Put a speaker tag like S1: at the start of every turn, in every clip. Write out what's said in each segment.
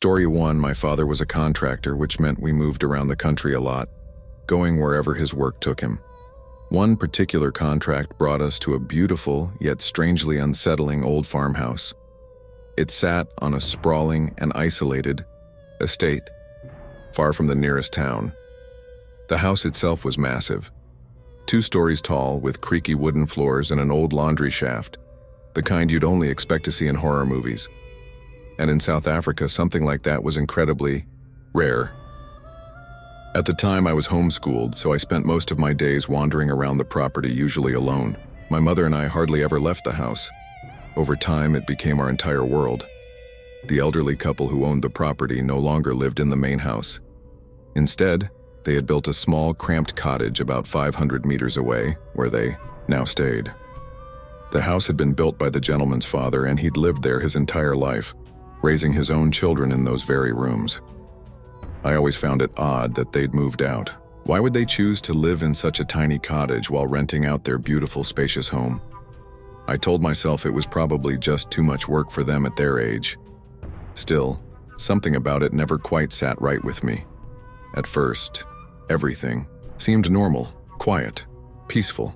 S1: Story 1, my father was a contractor, which meant we moved around the country a lot, going wherever his work took him. One particular contract brought us to a beautiful, yet strangely unsettling old farmhouse. It sat on a sprawling and isolated estate, far from the nearest town. The house itself was massive, 2 stories tall with creaky wooden floors and an old laundry shaft, the kind you'd only expect to see in horror movies. And in South Africa, something like that was incredibly rare. At the time, I was homeschooled, so I spent most of my days wandering around the property, usually alone. My mother and I hardly ever left the house. Over time, it became our entire world. The elderly couple who owned the property no longer lived in the main house. Instead, they had built a small, cramped cottage about 500 meters away, where they now stayed. The house had been built by the gentleman's father, and he'd lived there his entire life, raising his own children in those very rooms. I always found it odd that they'd moved out. Why would they choose to live in such a tiny cottage while renting out their beautiful, spacious home? I told myself it was probably just too much work for them at their age. Still, something about it never quite sat right with me. At first, everything seemed normal, quiet, peaceful.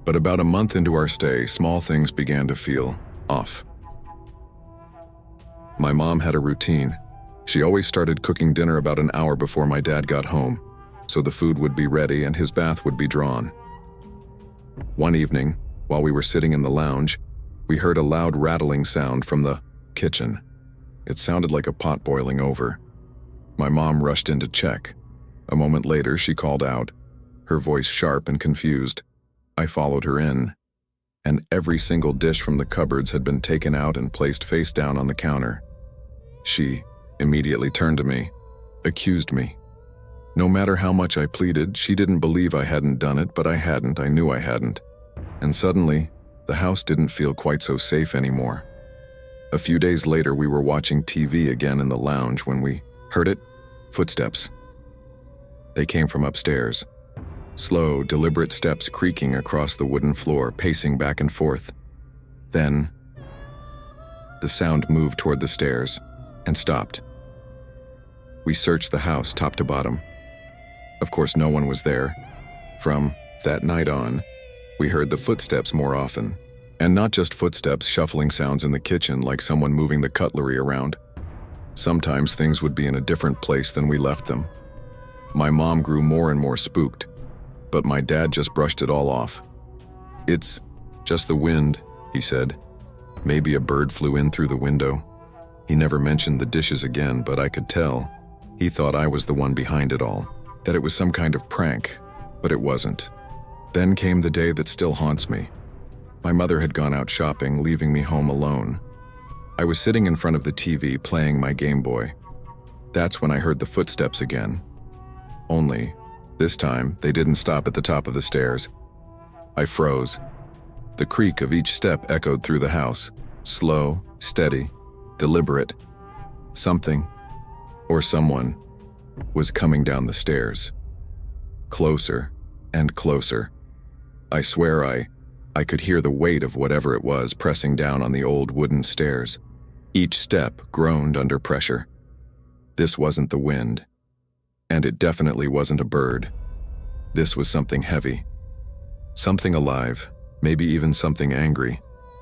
S1: But about a month into our stay, small things began to feel off. My mom had a routine. She always started cooking dinner about an hour before my dad got home, so the food would be ready and his bath would be drawn. One evening, while we were sitting in the lounge, we heard a loud rattling sound from the kitchen. It sounded like a pot boiling over. My mom rushed in to check. A moment later, she called out, her voice sharp and confused. I followed her in, and every single dish from the cupboards had been taken out and placed face down on the counter. She immediately turned to me, accused me. No matter how much I pleaded, she didn't believe I hadn't done it, but I hadn't, I knew I hadn't. And suddenly, the house didn't feel quite so safe anymore. A few days later, we were watching TV again in the lounge when we heard it, footsteps. They came from upstairs. Slow, deliberate steps creaking across the wooden floor, pacing back and forth. Then, the sound moved toward the stairs and stopped. We searched the house top to bottom. Of course, no one was there. From that night on, we heard the footsteps more often. And not just footsteps, shuffling sounds in the kitchen like someone moving the cutlery around. Sometimes things would be in a different place than we left them. My mom grew more and more spooked, but my dad just brushed it all off. It's just the wind, he said. Maybe a bird flew in through the window. He never mentioned the dishes again, but I could tell. He thought I was the one behind it all, that it was some kind of prank, but it wasn't. Then came the day that still haunts me. My mother had gone out shopping, leaving me home alone. I was sitting in front of the TV playing my Game Boy. That's when I heard the footsteps again. Only, this time, they didn't stop at the top of the stairs. I froze. The creak of each step echoed through the house, slow, steady, deliberate. Something, or someone, was coming down the stairs. Closer and closer. I swear I could hear the weight of whatever it was pressing down on the old wooden stairs. Each step groaned under pressure. This wasn't the wind, and it definitely wasn't a bird. This was something heavy, something alive, maybe even something angry.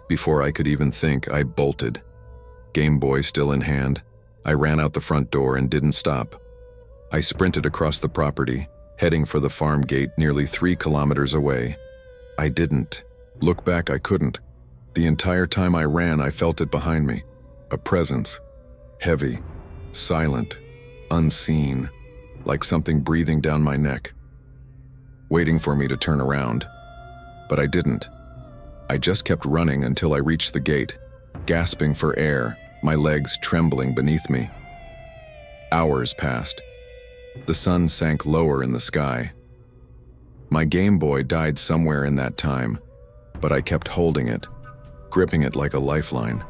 S1: Before I could even think, I bolted. Game Boy still in hand, I ran out the front door and didn't stop. I sprinted across the property, heading for the farm gate nearly 3 kilometers away. I didn't. Look back, I couldn't. The entire time I ran, I felt it behind me. A presence. Heavy, silent, unseen, like something breathing down my neck, waiting for me to turn around. But I didn't. I just kept running until I reached the gate, gasping for air, my legs trembling beneath me. Hours passed. The sun sank lower in the sky. My Game Boy died somewhere in that time, but I kept holding it, gripping it like a lifeline.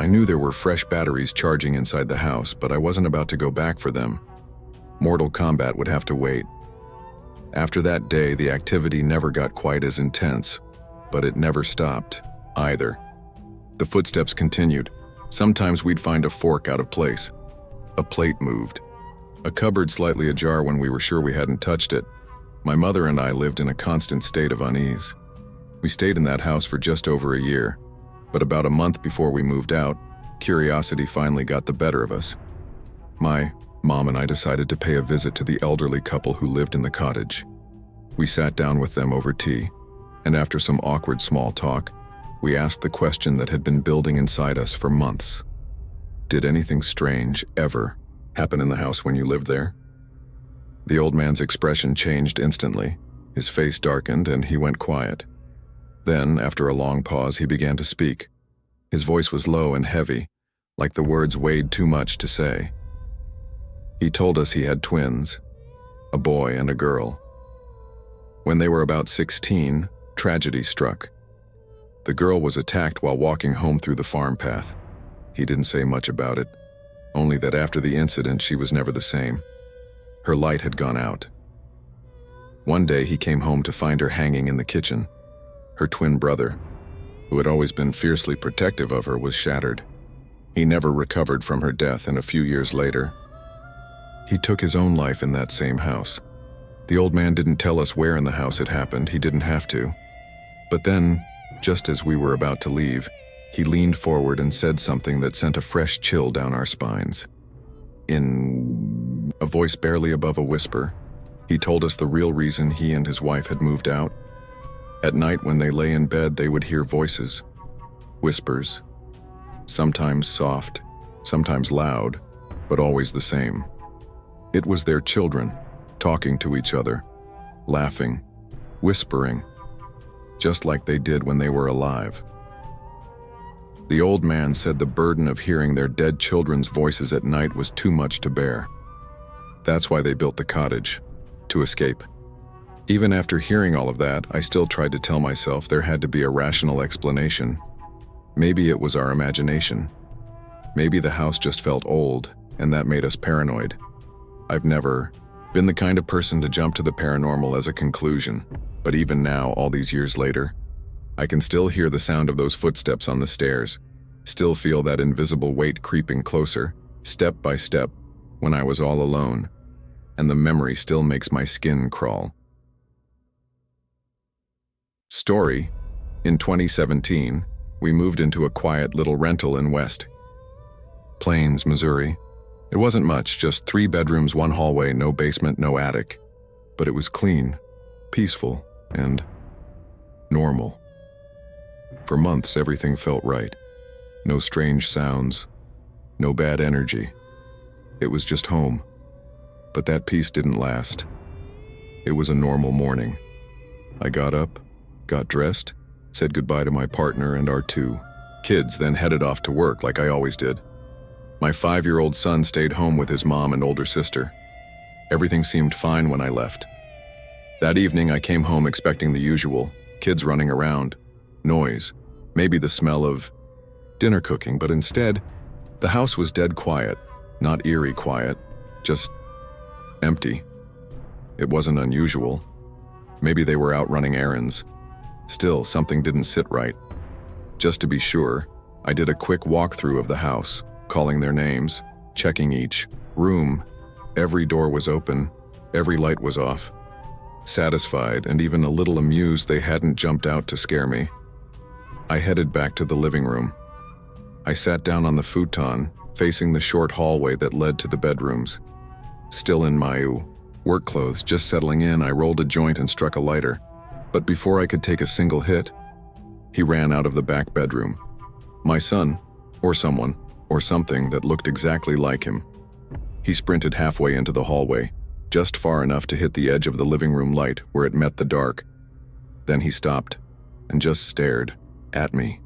S1: I knew there were fresh batteries charging inside the house, but I wasn't about to go back for them. Mortal Kombat would have to wait. After that day, the activity never got quite as intense, but it never stopped, either. The footsteps continued. Sometimes we'd find a fork out of place, A plate moved. A cupboard slightly ajar when we were sure we hadn't touched it. My mother and I lived in a constant state of unease. We stayed in that house for just over a year, but about a month before we moved out, curiosity finally got the better of us. My mom and I decided to pay a visit to the elderly couple who lived in the cottage. We sat down with them over tea, and after some awkward small talk, we asked the question that had been building inside us for months. Did anything strange ever happen in the house when you lived there? The old man's expression changed instantly. His face darkened and he went quiet. Then, after a long pause, he began to speak. His voice was low and heavy, like the words weighed too much to say. He told us he had twins, a boy and a girl. When they were about 16, tragedy struck. The girl was attacked while walking home through the farm path. He didn't say much about it, only that after the incident she was never the same. Her light had gone out. One day he came home to find her hanging in the kitchen. Her twin brother, who had always been fiercely protective of her, was shattered. He never recovered from her death, and a few years later, he took his own life in that same house. The old man didn't tell us where in the house it happened. He didn't have to. But then, just as we were about to leave, he leaned forward and said something that sent a fresh chill down our spines. In a voice barely above a whisper, he told us the real reason he and his wife had moved out. At night when they lay in bed, they would hear voices, whispers, sometimes soft, sometimes loud, but always the same. It was their children, talking to each other, laughing, whispering, just like they did when they were alive. The old man said the burden of hearing their dead children's voices at night was too much to bear. That's why they built the cottage, to escape. Even after hearing all of that, I still tried to tell myself there had to be a rational explanation. Maybe it was our imagination. Maybe the house just felt old, and that made us paranoid. I've never been the kind of person to jump to the paranormal as a conclusion, but even now, all these years later, I can still hear the sound of those footsteps on the stairs, still feel that invisible weight creeping closer, step by step, when I was all alone, and the memory still makes my skin crawl. Story. In 2017, we moved into a quiet little rental in West Plains, Missouri. It wasn't much, just 3 bedrooms, 1 hallway, no basement, no attic. But it was clean, peaceful, and normal. For months, everything felt right. No strange sounds, no bad energy. It was just home. But that peace didn't last. It was a normal morning. I got up, got dressed, said goodbye to my partner and our 2 kids, then headed off to work like I always did. My 5-year-old son stayed home with his mom and older sister. Everything seemed fine when I left. That evening, I came home expecting the usual, kids running around, noise, maybe the smell of dinner cooking, but instead, the house was dead quiet, not eerie quiet, just empty. It wasn't unusual. Maybe they were out running errands. Still, something didn't sit right. Just to be sure, I did a quick walkthrough of the house, calling their names, checking each room. Every door was open, every light was off. Satisfied and even a little amused they hadn't jumped out to scare me, I headed back to the living room. I sat down on the futon, facing the short hallway that led to the bedrooms. Still in my work clothes, just settling in, I rolled a joint and struck a lighter. But before I could take a single hit, he ran out of the back bedroom. My son, or someone, or something that looked exactly like him. He sprinted halfway into the hallway, just far enough to hit the edge of the living room light where it met the dark. Then he stopped and just stared at me.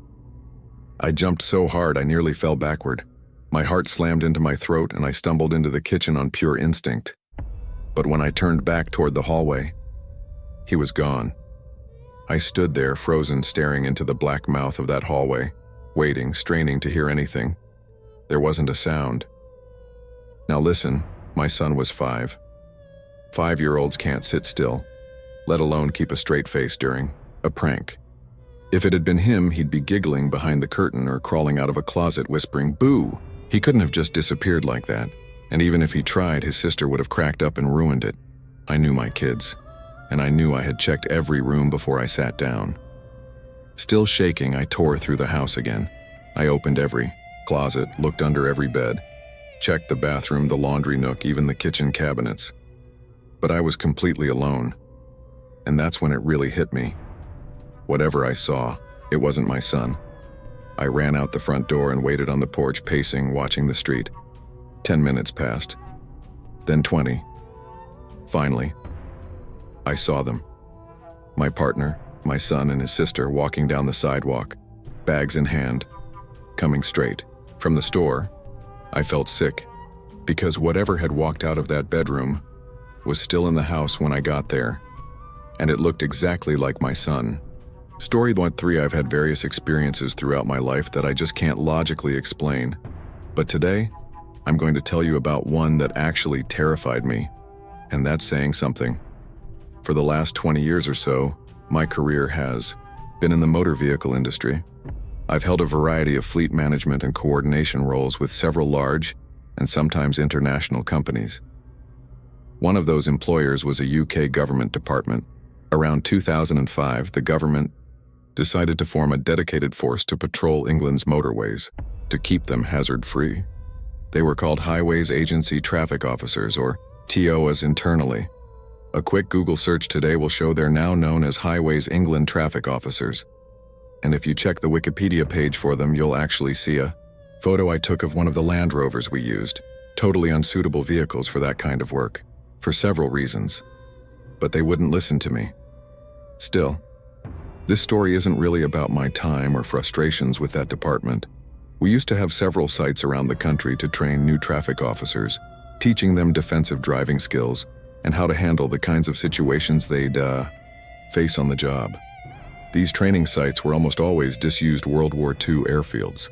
S1: I jumped so hard I nearly fell backward. My heart slammed into my throat and I stumbled into the kitchen on pure instinct. But when I turned back toward the hallway, he was gone. I stood there, frozen, staring into the black mouth of that hallway, waiting, straining to hear anything. There wasn't a sound. Now listen, my son was 5. 5-year-olds can't sit still, let alone keep a straight face during a prank. If it had been him, he'd be giggling behind the curtain or crawling out of a closet whispering, "Boo!" He couldn't have just disappeared like that. And even if he tried, his sister would have cracked up and ruined it. I knew my kids, and I knew I had checked every room before I sat down. Still shaking, I tore through the house again. I opened every closet, looked under every bed, checked the bathroom, the laundry nook, even the kitchen cabinets. But I was completely alone. And that's when it really hit me. Whatever I saw, it wasn't my son. I ran out the front door and waited on the porch, pacing, watching the street. 10 minutes passed. Then 20. Finally, I saw them. My partner, my son, and his sister walking down the sidewalk, bags in hand, coming straight from the store. I felt sick, because whatever had walked out of that bedroom was still in the house when I got there, and it looked exactly like my son. Story 3: I've had various experiences throughout my life that I just can't logically explain, but today, I'm going to tell you about one that actually terrified me, and that's saying something. For the last 20 years or so, my career has been in the motor vehicle industry. I've held a variety of fleet management and coordination roles with several large and sometimes international companies. One of those employers was a UK government department. Around 2005, the government decided to form a dedicated force to patrol England's motorways to keep them hazard-free. They were called Highways Agency Traffic Officers, or TOAs internally. A quick Google search today will show they're now known as Highways England Traffic Officers. And if you check the Wikipedia page for them, you'll actually see a photo I took of one of the Land Rovers we used. Totally unsuitable vehicles for that kind of work, for several reasons. But they wouldn't listen to me. Still, this story isn't really about my time or frustrations with that department. We used to have several sites around the country to train new traffic officers, teaching them defensive driving skills and how to handle the kinds of situations they'd face on the job. These training sites were almost always disused World War II airfields.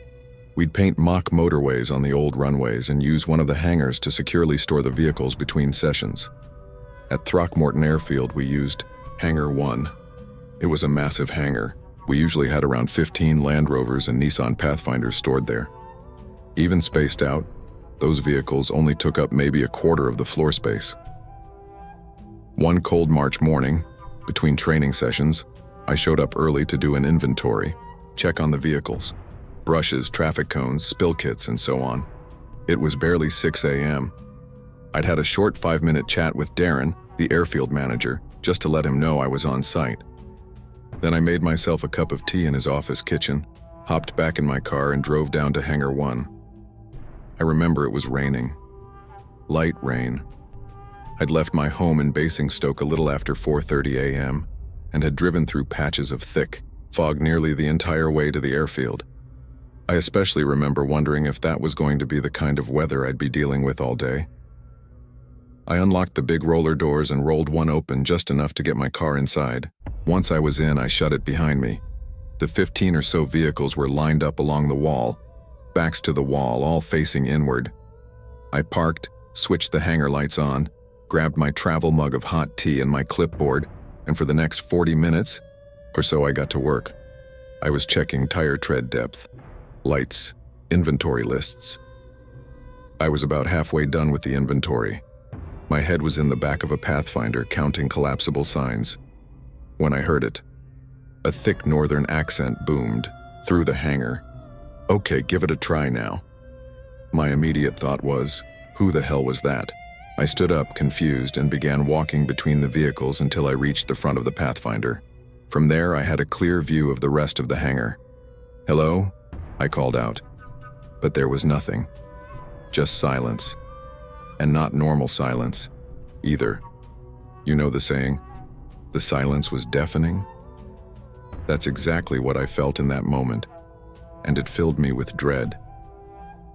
S1: We'd paint mock motorways on the old runways and use one of the hangars to securely store the vehicles between sessions. At Throckmorton Airfield, we used Hangar 1. It was a massive hangar. We usually had around 15 Land Rovers and Nissan Pathfinders stored there. Even spaced out, those vehicles only took up maybe a quarter of the floor space. One cold March morning, between training sessions, I showed up early to do an inventory, check on the vehicles, brushes, traffic cones, spill kits, and so on. It was barely 6 a.m. I'd had a short 5-minute chat with Darren, the airfield manager, just to let him know I was on site. Then I made myself a cup of tea in his office kitchen, hopped back in my car, and drove down to Hangar 1. I remember it was raining. Light rain. I'd left my home in Basingstoke a little after 4:30 a.m. and had driven through patches of thick fog nearly the entire way to the airfield. I especially remember wondering if that was going to be the kind of weather I'd be dealing with all day. I unlocked the big roller doors and rolled one open just enough to get my car inside. Once I was in, I shut it behind me. The 15 or so vehicles were lined up along the wall, backs to the wall, all facing inward. I parked, switched the hangar lights on, grabbed my travel mug of hot tea and my clipboard, and for the next 40 minutes or so I got to work. I was checking tire tread depth, lights, inventory lists. I was about halfway done with the inventory. My head was in the back of a Pathfinder counting collapsible signs when I heard it. A thick northern accent boomed through the hangar. Okay, give it a try now. My immediate thought was, who the hell was that? I stood up, confused, and began walking between the vehicles until I reached the front of the Pathfinder. From there, I had a clear view of the rest of the hangar. Hello? I called out. But there was nothing. Just silence. And not normal silence, either. You know the saying, the silence was deafening? That's exactly what I felt in that moment, and it filled me with dread.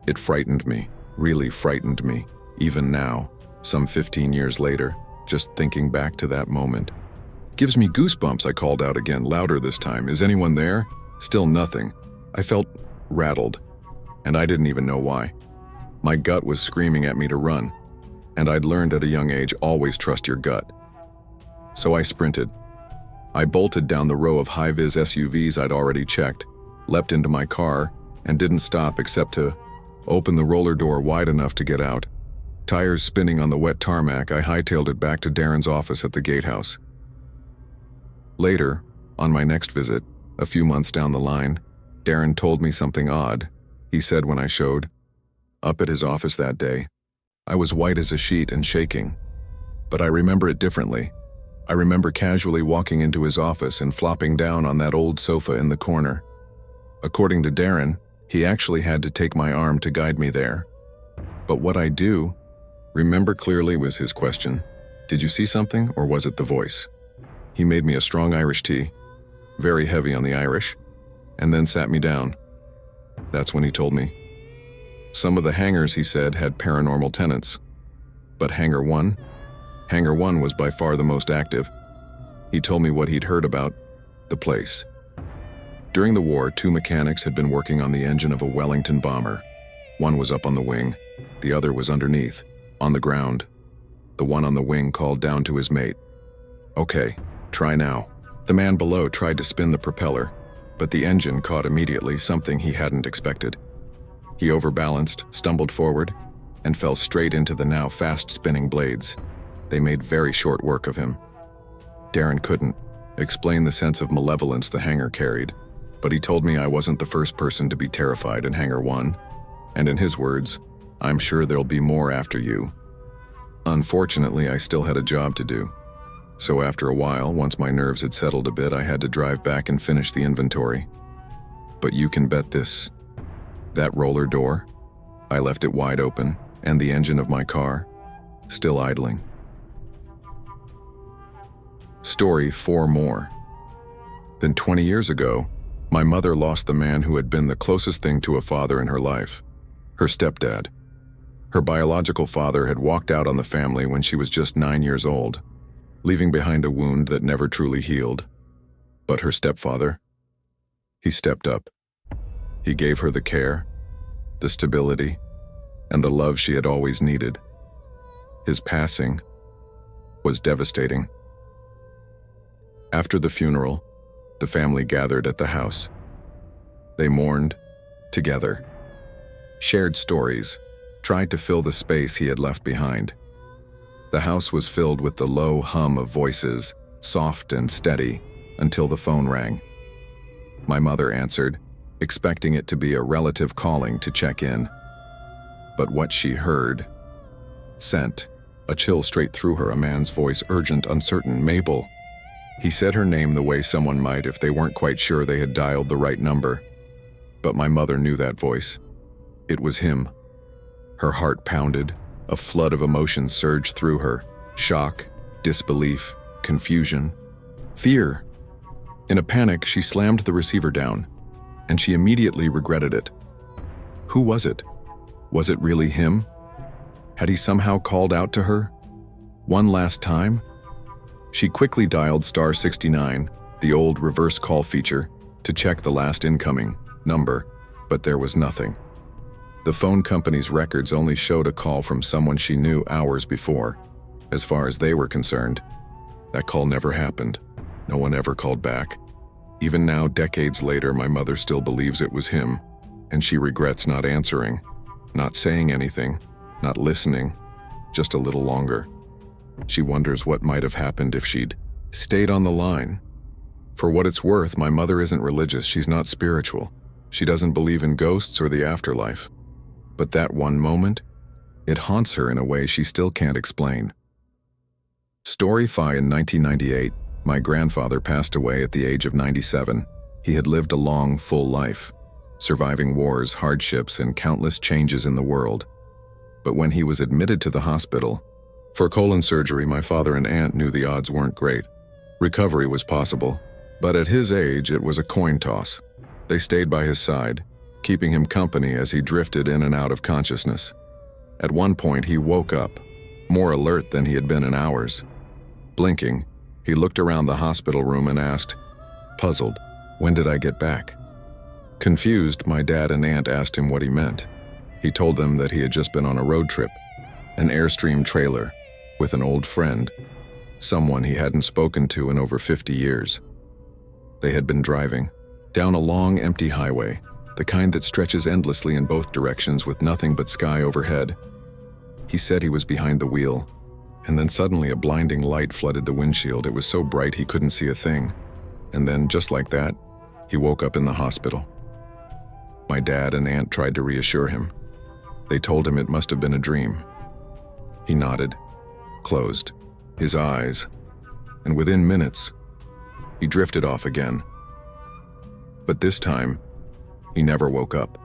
S1: It frightened me, really frightened me, even now, some 15 years later, just thinking back to that moment. Gives me goosebumps, I called out again, louder this time. Is anyone there? Still nothing. I felt rattled, and I didn't even know why. My gut was screaming at me to run, and I'd learned at a young age, always trust your gut. So I sprinted. I bolted down the row of high-vis SUVs I'd already checked, leapt into my car, and didn't stop except to open the roller door wide enough to get out. Tires spinning on the wet tarmac, I hightailed it back to Darren's office at the gatehouse. Later, on my next visit, a few months down the line, Darren told me something odd. He said when I showed up at his office that day, I was white as a sheet and shaking. But I remember it differently. I remember casually walking into his office and flopping down on that old sofa in the corner. According to Darren, he actually had to take my arm to guide me there. But what I do remember clearly was his question. Did you see something, or was it the voice? He made me a strong Irish tea, very heavy on the Irish, and then sat me down. That's when he told me. Some of the hangars, he said, had paranormal tenants. But Hangar 1 was by far the most active. He told me what he'd heard about the place. During the war, 2 mechanics had been working on the engine of a Wellington bomber. One was up on the wing, the other was underneath, on the ground. The one on the wing called down to his mate. "Okay, try now." The man below tried to spin the propeller, but the engine caught immediately, something he hadn't expected. He overbalanced, stumbled forward, and fell straight into the now fast-spinning blades. They made very short work of him. Darren couldn't explain the sense of malevolence the hangar carried, but he told me I wasn't the first person to be terrified in Hangar 1, and in his words, "I'm sure there'll be more after you." Unfortunately, I still had a job to do. So after a while, once my nerves had settled a bit, I had to drive back and finish the inventory. But you can bet this. That roller door, I left it wide open, and the engine of my car, still idling. Story 4 more. Then 20 years ago, my mother lost the man who had been the closest thing to a father in her life, her stepdad. Her biological father had walked out on the family when she was just 9 years old, leaving behind a wound that never truly healed. But her stepfather, he stepped up. He gave her the care, the stability, and the love she had always needed. His passing was devastating. After the funeral, the family gathered at the house. They mourned together, shared stories, tried to fill the space he had left behind. The house was filled with the low hum of voices, soft and steady, until the phone rang. My mother answered, expecting it to be a relative calling to check in. But what she heard sent a chill straight through her, a man's voice, urgent, uncertain. "Mabel." He said her name the way someone might if they weren't quite sure they had dialed the right number. But my mother knew that voice. It was him. Her heart pounded. A flood of emotions surged through her. Shock, disbelief, confusion, fear. In a panic, she slammed the receiver down, and she immediately regretted it. Who was it? Was it really him? Had he somehow called out to her? One last time? She quickly dialed *69, the old reverse call feature, to check the last incoming number, but there was nothing. The phone company's records only showed a call from someone she knew hours before. As far as they were concerned, that call never happened. No one ever called back. Even now, decades later, my mother still believes it was him, and she regrets not answering, not saying anything, not listening, just a little longer. She wonders what might have happened if she'd stayed on the line. For what it's worth, my mother isn't religious, she's not spiritual. She doesn't believe in ghosts or the afterlife. But that one moment, it haunts her in a way she still can't explain. Story 5. In 1998, my grandfather passed away at the age of 97. He had lived a long, full life, surviving wars, hardships, and countless changes in the world. But when he was admitted to the hospital for colon surgery, my father and aunt knew the odds weren't great. Recovery was possible, but at his age, it was a coin toss. They stayed by his side, keeping him company as he drifted in and out of consciousness. At one point, he woke up, more alert than he had been in hours. Blinking, he looked around the hospital room and asked, puzzled, "When did I get back?" Confused, my dad and aunt asked him what he meant. He told them that he had just been on a road trip, an Airstream trailer, with an old friend, someone he hadn't spoken to in over 50 years. They had been driving down a long, empty highway, the kind that stretches endlessly in both directions with nothing but sky overhead. He said he was behind the wheel, and then suddenly a blinding light flooded the windshield. It was so bright he couldn't see a thing. And then, just like that, he woke up in the hospital. My dad and aunt tried to reassure him. They told him it must have been a dream. He nodded, closed his eyes, and within minutes, he drifted off again. But this time, he never woke up.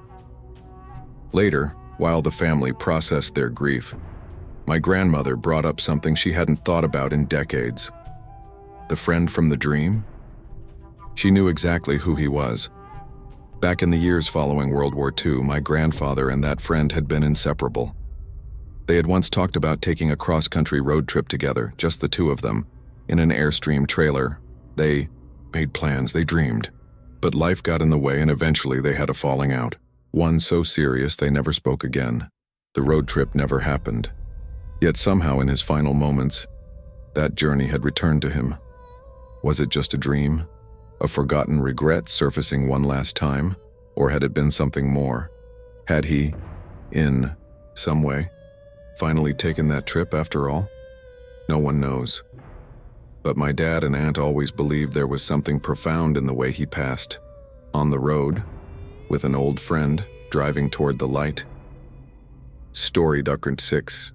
S1: Later, while the family processed their grief, my grandmother brought up something she hadn't thought about in decades. The friend from the dream? She knew exactly who he was. Back in the years following World War II, my grandfather and that friend had been inseparable. They had once talked about taking a cross-country road trip together, just the two of them, in an Airstream trailer. They made plans, they dreamed. But life got in the way and eventually they had a falling out. One so serious they never spoke again. The road trip never happened. Yet somehow in his final moments, that journey had returned to him. Was it just a dream? A forgotten regret surfacing one last time? Or had it been something more? Had he, in some way, finally taken that trip after all? No one knows. But my dad and aunt always believed there was something profound in the way he passed. On the road, with an old friend, driving toward the light. Storie 6.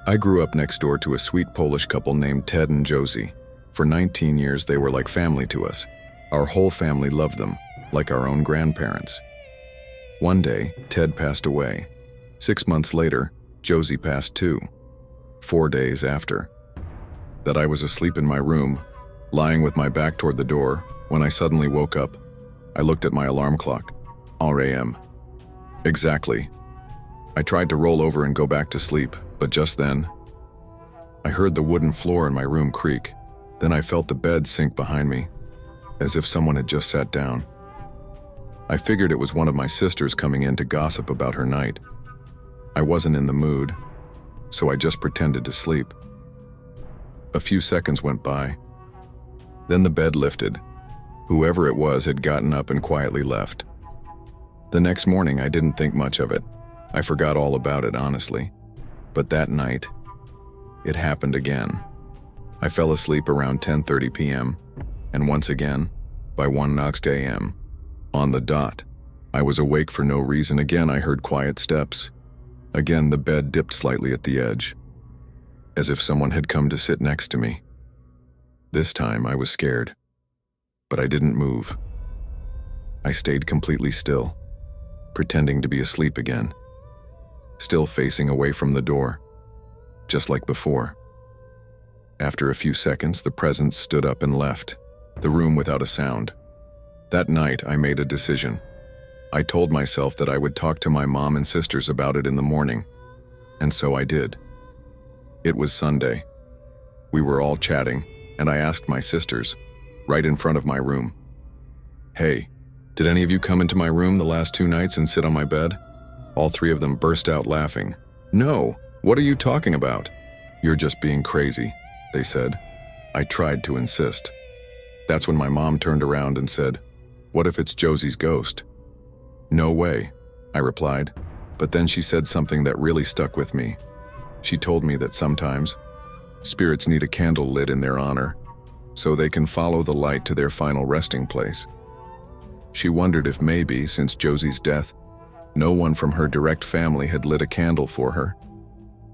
S1: I grew up next door to a sweet Polish couple named Ted and Josie. For 19 years, they were like family to us. Our whole family loved them, like our own grandparents. One day, Ted passed away. 6 months later, Josie passed too. 4 days after. That I was asleep in my room, lying with my back toward the door, when I suddenly woke up. I looked at my alarm clock. 4 a.m. Exactly. I tried to roll over and go back to sleep, but just then, I heard the wooden floor in my room creak. Then I felt the bed sink behind me, as if someone had just sat down. I figured it was one of my sisters coming in to gossip about her night. I wasn't in the mood, so I just pretended to sleep. A few seconds went by. Then the bed lifted. Whoever it was had gotten up and quietly left. The next morning, I didn't think much of it. I forgot all about it, honestly. But that night, it happened again. I fell asleep around 10:30 p.m., and once again, by 1 a.m., on the dot. I was awake for no reason. Again, I heard quiet steps. Again, the bed dipped slightly at the edge, as if someone had come to sit next to me. This time, I was scared, but I didn't move. I stayed completely still, pretending to be asleep again, still facing away from the door, just like before. After a few seconds, the presence stood up and left the room without a sound. That night, I made a decision. I told myself that I would talk to my mom and sisters about it in the morning, and so I did. It was Sunday. We were all chatting, and I asked my sisters, right in front of my room, "Hey, did any of you come into my room the last 2 nights and sit on my bed?" All 3 of them burst out laughing. "No, what are you talking about?" "You're just being crazy," they said. I tried to insist. That's when my mom turned around and said, "What if it's Josie's ghost?" "No way," I replied. But then she said something that really stuck with me. She told me that sometimes spirits need a candle lit in their honor, so they can follow the light to their final resting place. She wondered if maybe, since Josie's death, no one from her direct family had lit a candle for her.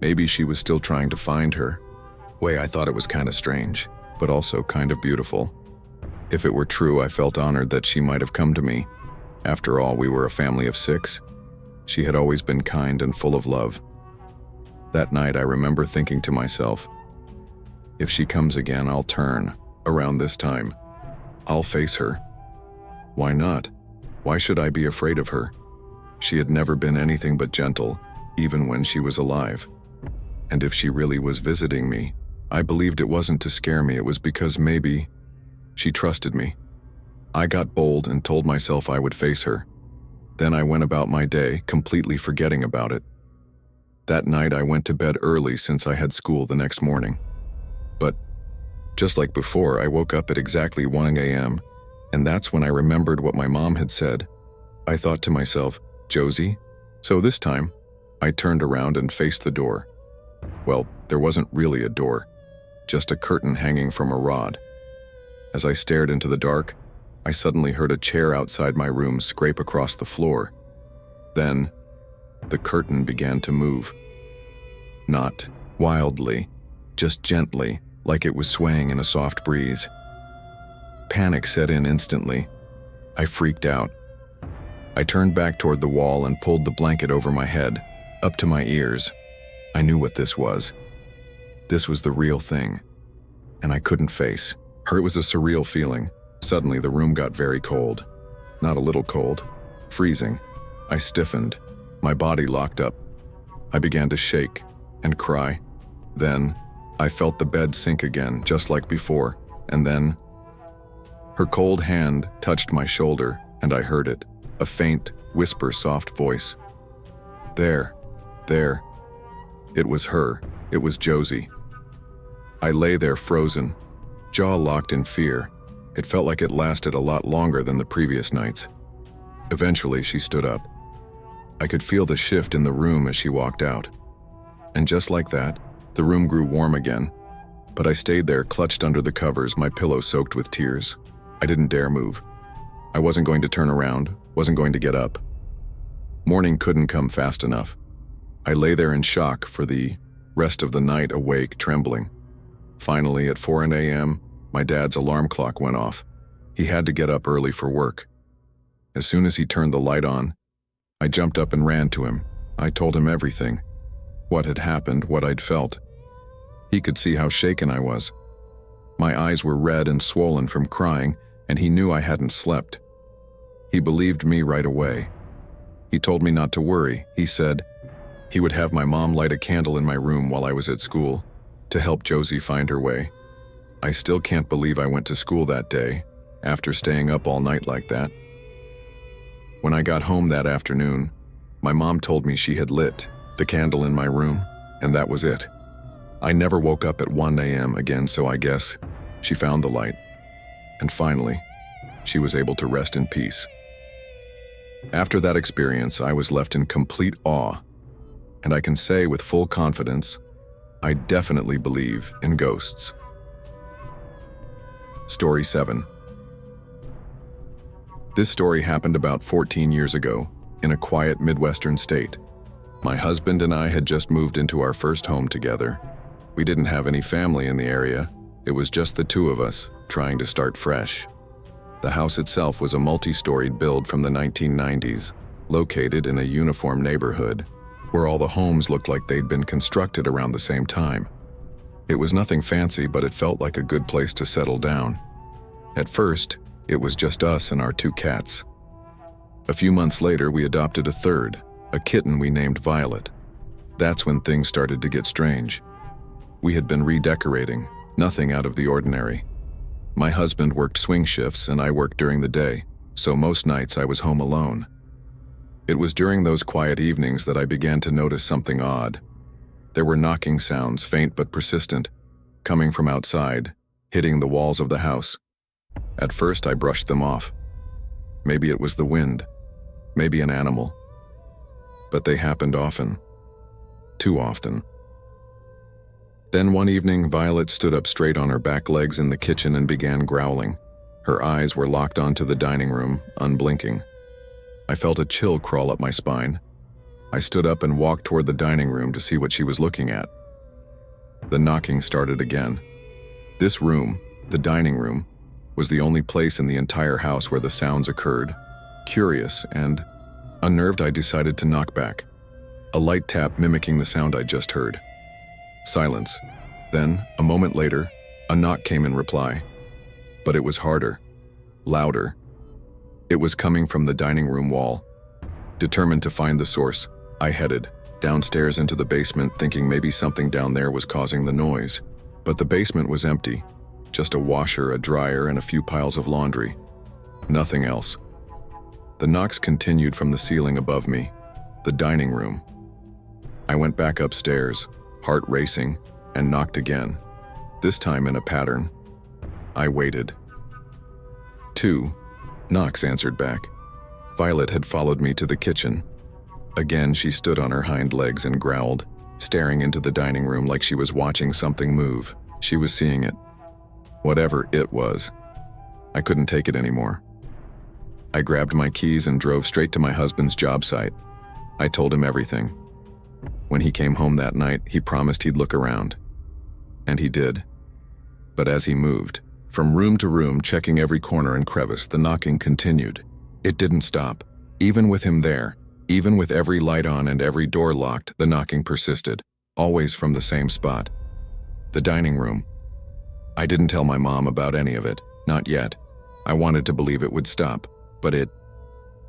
S1: Maybe she was still trying to find her. I thought it was kind of strange, but also kind of beautiful. If it were true, I felt honored that she might have come to me. After all, we were a family of 6. She had always been kind and full of love. That night, I remember thinking to myself, if she comes again, I'll turn. Around this time, I'll face her. Why not? Why should I be afraid of her? She had never been anything but gentle, even when she was alive. And if she really was visiting me, I believed it wasn't to scare me, it was because maybe she trusted me. I got bold and told myself I would face her. Then I went about my day, completely forgetting about it. That night I went to bed early since I had school the next morning. But, just like before, I woke up at exactly 1 a.m., and that's when I remembered what my mom had said. I thought to myself, Josie? So this time, I turned around and faced the door. Well, there wasn't really a door, just a curtain hanging from a rod. As I stared into the dark, I suddenly heard a chair outside my room scrape across the floor. Then, the curtain began to move. Not wildly, just gently, like it was swaying in a soft breeze. Panic set in instantly. I freaked out. I turned back toward the wall and pulled the blanket over my head, up to my ears. I knew what this was. This was the real thing, and I couldn't face her. It was a surreal feeling. Suddenly, the room got very cold. Not a little cold. Freezing. I stiffened. My body locked up. I began to shake and cry. Then, I felt the bed sink again, just like before, and then her cold hand touched my shoulder, and I heard it, a faint, whisper soft voice. There. It was her. It was Josie. I lay there frozen, jaw locked in fear. It felt like it lasted a lot longer than the previous nights. Eventually, she stood up. I could feel the shift in the room as she walked out. And just like that, the room grew warm again. But I stayed there, clutched under the covers, my pillow soaked with tears. I didn't dare move. I wasn't going to turn around, wasn't going to get up. Morning couldn't come fast enough. I lay there in shock for the rest of the night, awake, trembling. Finally, at 4 a.m., my dad's alarm clock went off. He had to get up early for work. As soon as he turned the light on, I jumped up and ran to him. I told him everything. What had happened, what I'd felt. He could see how shaken I was. My eyes were red and swollen from crying, and he knew I hadn't slept. He believed me right away. He told me not to worry. He said he would have my mom light a candle in my room while I was at school to help Josie find her way. I still can't believe I went to school that day, after staying up all night like that. When I got home that afternoon, my mom told me she had lit the candle in my room, and that was it. I never woke up at 1 a.m. again, so I guess she found the light. And finally, she was able to rest in peace. After that experience, I was left in complete awe, and I can say with full confidence, I definitely believe in ghosts. Story 7. This story happened about 14 years ago, in a quiet Midwestern state. My husband and I had just moved into our first home together. We didn't have any family in the area. It was just the two of us, trying to start fresh. The house itself was a multi-storied build from the 1990s, located in a uniform neighborhood, where all the homes looked like they'd been constructed around the same time. It was nothing fancy, but it felt like a good place to settle down. At first, it was just us and our 2 cats. A few months later, we adopted a third, a kitten we named Violet. That's when things started to get strange. We had been redecorating, nothing out of the ordinary. My husband worked swing shifts and I worked during the day, so most nights I was home alone. It was during those quiet evenings that I began to notice something odd. There were knocking sounds, faint but persistent, coming from outside, hitting the walls of the house. At first I brushed them off. Maybe it was the wind, maybe an animal. But they happened often. Too often. Then one evening, Violet stood up straight on her back legs in the kitchen and began growling. Her eyes were locked onto the dining room, unblinking. I felt a chill crawl up my spine. I stood up and walked toward the dining room to see what she was looking at. The knocking started again. This room, the dining room, was the only place in the entire house where the sounds occurred. Curious and unnerved, I decided to knock back. A light tap mimicking the sound I just heard. Silence. Then, a moment later, a knock came in reply. But it was harder, louder. It was coming from the dining room wall. Determined to find the source, I headed downstairs into the basement, thinking maybe something down there was causing the noise. But the basement was empty. Just a washer, a dryer, and a few piles of laundry. Nothing else. The knocks continued from the ceiling above me, the dining room. I went back upstairs, heart racing, and knocked again, this time in a pattern. I waited. 2 knocks answered back. Violet had followed me to the kitchen. Again, she stood on her hind legs and growled, staring into the dining room like she was watching something move. She was seeing it. Whatever it was. I couldn't take it anymore. I grabbed my keys and drove straight to my husband's job site. I told him everything. When he came home that night, he promised he'd look around. And he did. But as he moved, from room to room, checking every corner and crevice, the knocking continued. It didn't stop. Even with him there, even with every light on and every door locked, the knocking persisted, always from the same spot. The dining room. I didn't tell my mom about any of it, not yet. I wanted to believe it would stop, but it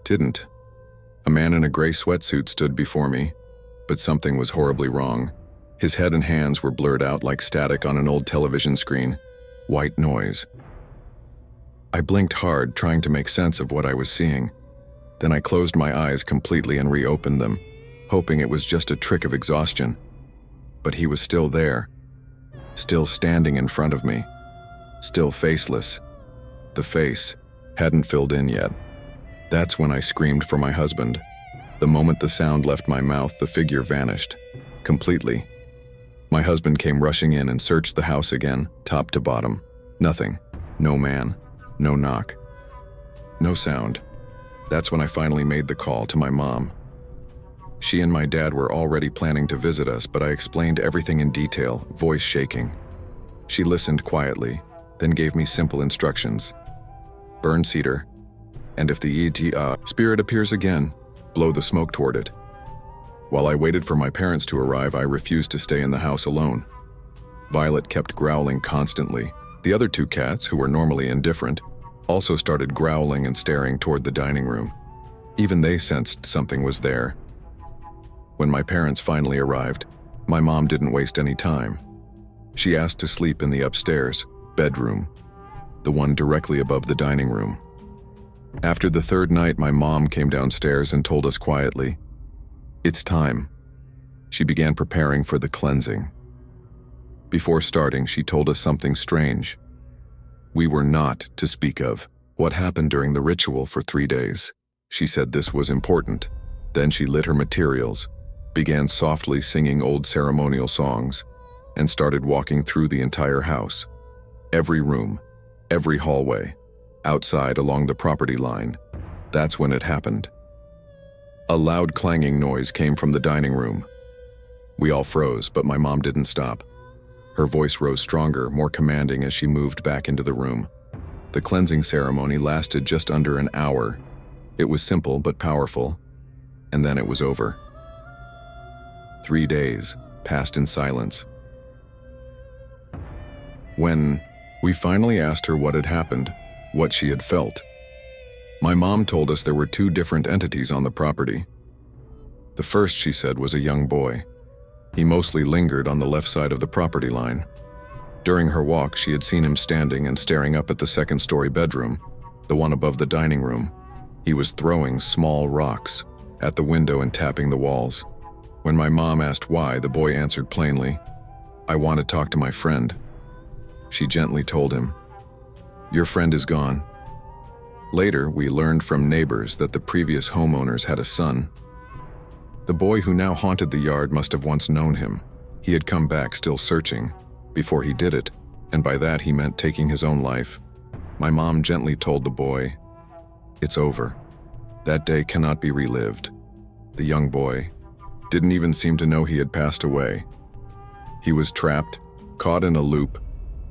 S1: didn't. A man in a gray sweatsuit stood before me, but something was horribly wrong. His head and hands were blurred out like static on an old television screen. White noise. I blinked hard, trying to make sense of what I was seeing. Then I closed my eyes completely and reopened them, hoping it was just a trick of exhaustion. But he was still there, still standing in front of me, still faceless. The face hadn't filled in yet. That's when I screamed for my husband. The moment the sound left my mouth, the figure vanished, completely. My husband came rushing in and searched the house again, top to bottom. Nothing. No man. No knock. No sound. That's when I finally made the call to my mom. She and my dad were already planning to visit us, but I explained everything in detail, voice shaking. She listened quietly, then gave me simple instructions. Burn cedar, and if the spirit appears again, blow the smoke toward it. While I waited for my parents to arrive, I refused to stay in the house alone. Violet kept growling constantly. The other two cats, who were normally indifferent, also started growling and staring toward the dining room. Even they sensed something was there. When my parents finally arrived, my mom didn't waste any time. She asked to sleep in the upstairs bedroom, the one directly above the dining room. After the third night, my mom came downstairs and told us quietly, "It's time." She began preparing for the cleansing. Before starting, she told us something strange. We were not to speak of what happened during the ritual for 3 days. She said this was important. Then she lit her materials, began softly singing old ceremonial songs, and started walking through the entire house. Every room, every hallway, outside along the property line. That's when it happened. A loud clanging noise came from the dining room. We all froze, but my mom didn't stop. Her voice rose stronger, more commanding as she moved back into the room. The cleansing ceremony lasted just under an hour. It was simple but powerful, and then it was over. 3 days passed in silence. When we finally asked her what had happened, what she had felt, my mom told us there were 2 different entities on the property. The first, she said, was a young boy. He mostly lingered on the left side of the property line. During her walk, she had seen him standing and staring up at the second-story bedroom, the one above the dining room. He was throwing small rocks at the window and tapping the walls. When my mom asked why, the boy answered plainly, "I want to talk to my friend." She gently told him, "Your friend is gone." Later, we learned from neighbors that the previous homeowners had a son. The boy who now haunted the yard must have once known him. He had come back still searching before he did it, and by that he meant taking his own life. My mom gently told the boy, "It's over. That day cannot be relived." The young boy didn't even seem to know he had passed away. He was trapped, caught in a loop,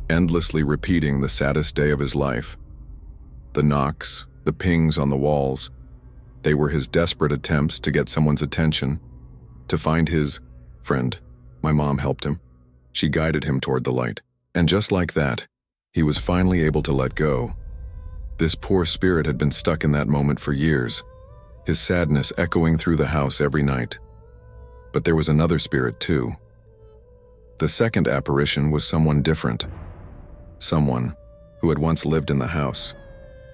S1: endlessly repeating the saddest day of his life. The knocks, the pings on the walls, they were his desperate attempts to get someone's attention, to find his friend. My mom helped him. She guided him toward the light. And just like that, he was finally able to let go. This poor spirit had been stuck in that moment for years, his sadness echoing through the house every night. But there was another spirit too. The second apparition was someone different. Someone who had once lived in the house.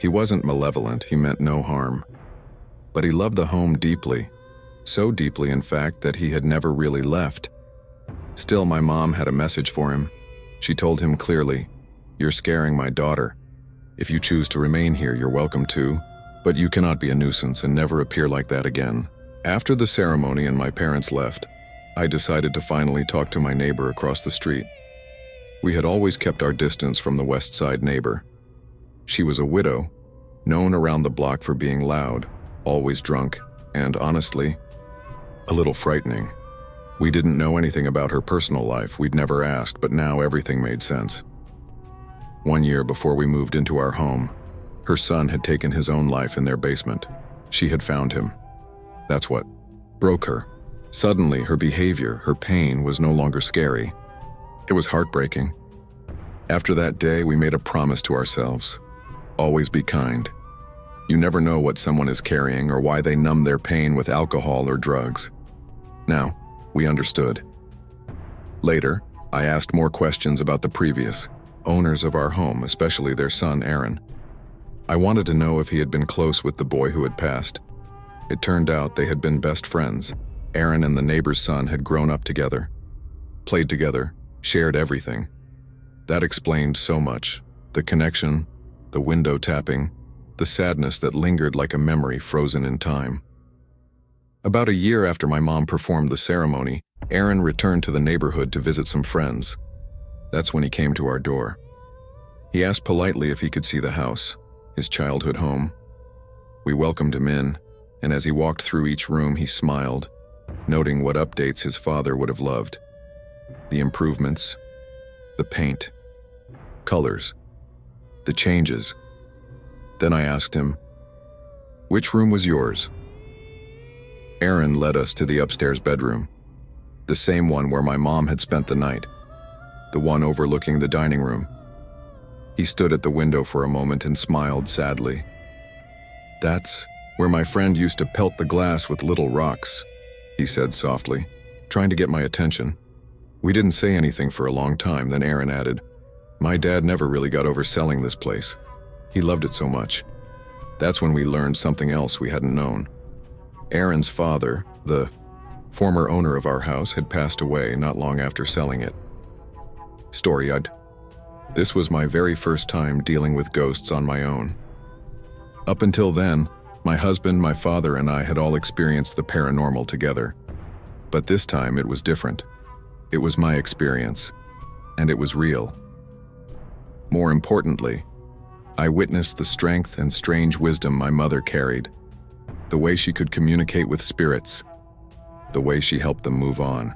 S1: He wasn't malevolent, he meant no harm. But he loved the home deeply, so deeply in fact that he had never really left. Still, my mom had a message for him. She told him clearly, "You're scaring my daughter. If you choose to remain here, you're welcome to, but you cannot be a nuisance and never appear like that again." After the ceremony and my parents left, I decided to finally talk to my neighbor across the street. We had always kept our distance from the West Side neighbor. She was a widow, known around the block for being loud, always drunk, and honestly, a little frightening. We didn't know anything about her personal life, we'd never asked, but now everything made sense. 1 year before we moved into our home, her son had taken his own life in their basement. She had found him. That's what broke her. Suddenly, her behavior, her pain was no longer scary. It was heartbreaking. After that day, we made a promise to ourselves. Always be kind. You never know what someone is carrying or why they numb their pain with alcohol or drugs. Now, we understood. Later, I asked more questions about the previous owners of our home, especially their son, Aaron. I wanted to know if he had been close with the boy who had passed. It turned out they had been best friends. Aaron and the neighbor's son had grown up together, played together, shared everything. That explained so much. The connection, the window tapping, the sadness that lingered like a memory frozen in time. About a year after my mom performed the ceremony, Aaron returned to the neighborhood to visit some friends. That's when he came to our door. He asked politely if he could see the house, his childhood home. We welcomed him in, and as he walked through each room, he smiled, noting what updates his father would have loved. The improvements, the paint, colors, the changes. Then I asked him, "Which room was yours?" Aaron led us to the upstairs bedroom, the same one where my mom had spent the night, the one overlooking the dining room. He stood at the window for a moment and smiled sadly. "That's where my friend used to pelt the glass with little rocks," he said softly, trying to get my attention. We didn't say anything for a long time, then Aaron added, "My dad never really got over selling this place. He loved it so much." That's when we learned something else we hadn't known. Aaron's father, the former owner of our house, had passed away not long after selling it. Storie. This was my very first time dealing with ghosts on my own. Up until then, my husband, my father, and I had all experienced the paranormal together. But this time it was different. It was my experience, and it was real. More importantly, I witnessed the strength and strange wisdom my mother carried, the way she could communicate with spirits, the way she helped them move on.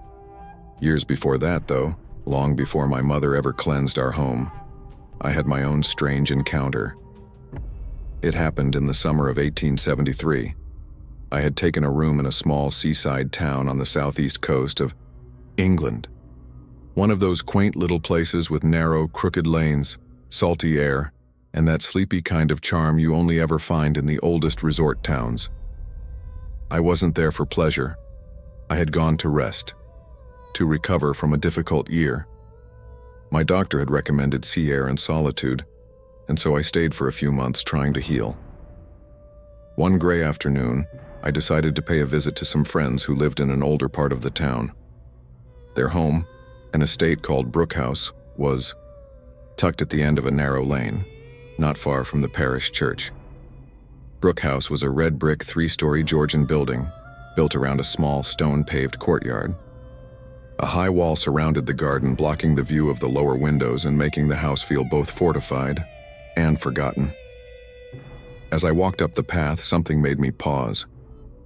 S1: Years before that, though, long before my mother ever cleansed our home, I had my own strange encounter. It happened in the summer of 1873. I had taken a room in a small seaside town on the southeast coast of England. One of those quaint little places with narrow, crooked lanes, salty air, and that sleepy kind of charm you only ever find in the oldest resort towns. I wasn't there for pleasure. I had gone to rest, to recover from a difficult year. My doctor had recommended sea air and solitude, and so I stayed for a few months trying to heal. One gray afternoon, I decided to pay a visit to some friends who lived in an older part of the town. Their home, an estate called Brook House, was tucked at the end of a narrow lane, not far from the parish church. Brook House was a red brick 3-story Georgian building, built around a small stone-paved courtyard. A high wall surrounded the garden, blocking the view of the lower windows and making the house feel both fortified and forgotten. As I walked up the path, something made me pause.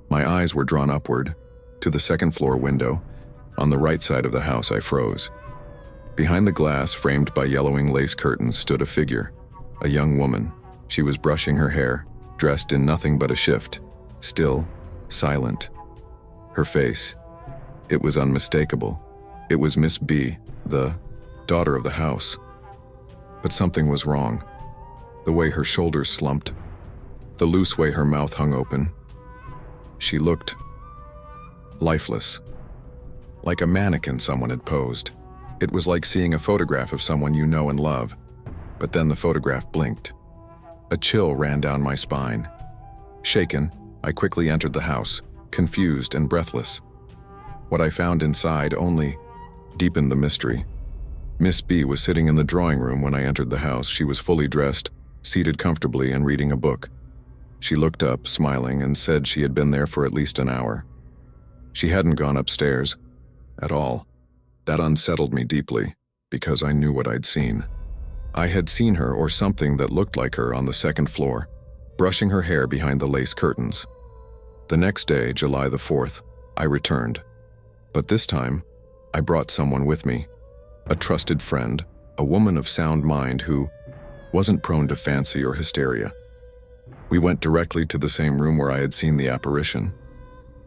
S1: My eyes were drawn upward, to the second-floor window. On the right side of the house, I froze. Behind the glass, framed by yellowing lace curtains, stood a figure, a young woman. She was brushing her hair, dressed in nothing but a shift, still, silent. Her face, it was unmistakable. It was Miss B, the daughter of the house. But something was wrong. The way her shoulders slumped, the loose way her mouth hung open. She looked lifeless, like a mannequin someone had posed. It was like seeing a photograph of someone you know and love, but then the photograph blinked. A chill ran down my spine. Shaken, I quickly entered the house, confused and breathless. What I found inside only deepened the mystery. Miss B was sitting in the drawing room when I entered the house. She was fully dressed, seated comfortably and reading a book. She looked up, smiling, and said she had been there for at least an hour. She hadn't gone upstairs at all. That unsettled me deeply, because I knew what I'd seen. I had seen her or something that looked like her on the second floor, brushing her hair behind the lace curtains. The next day, July the 4th, I returned. But this time, I brought someone with me, a trusted friend, a woman of sound mind who wasn't prone to fancy or hysteria. We went directly to the same room where I had seen the apparition.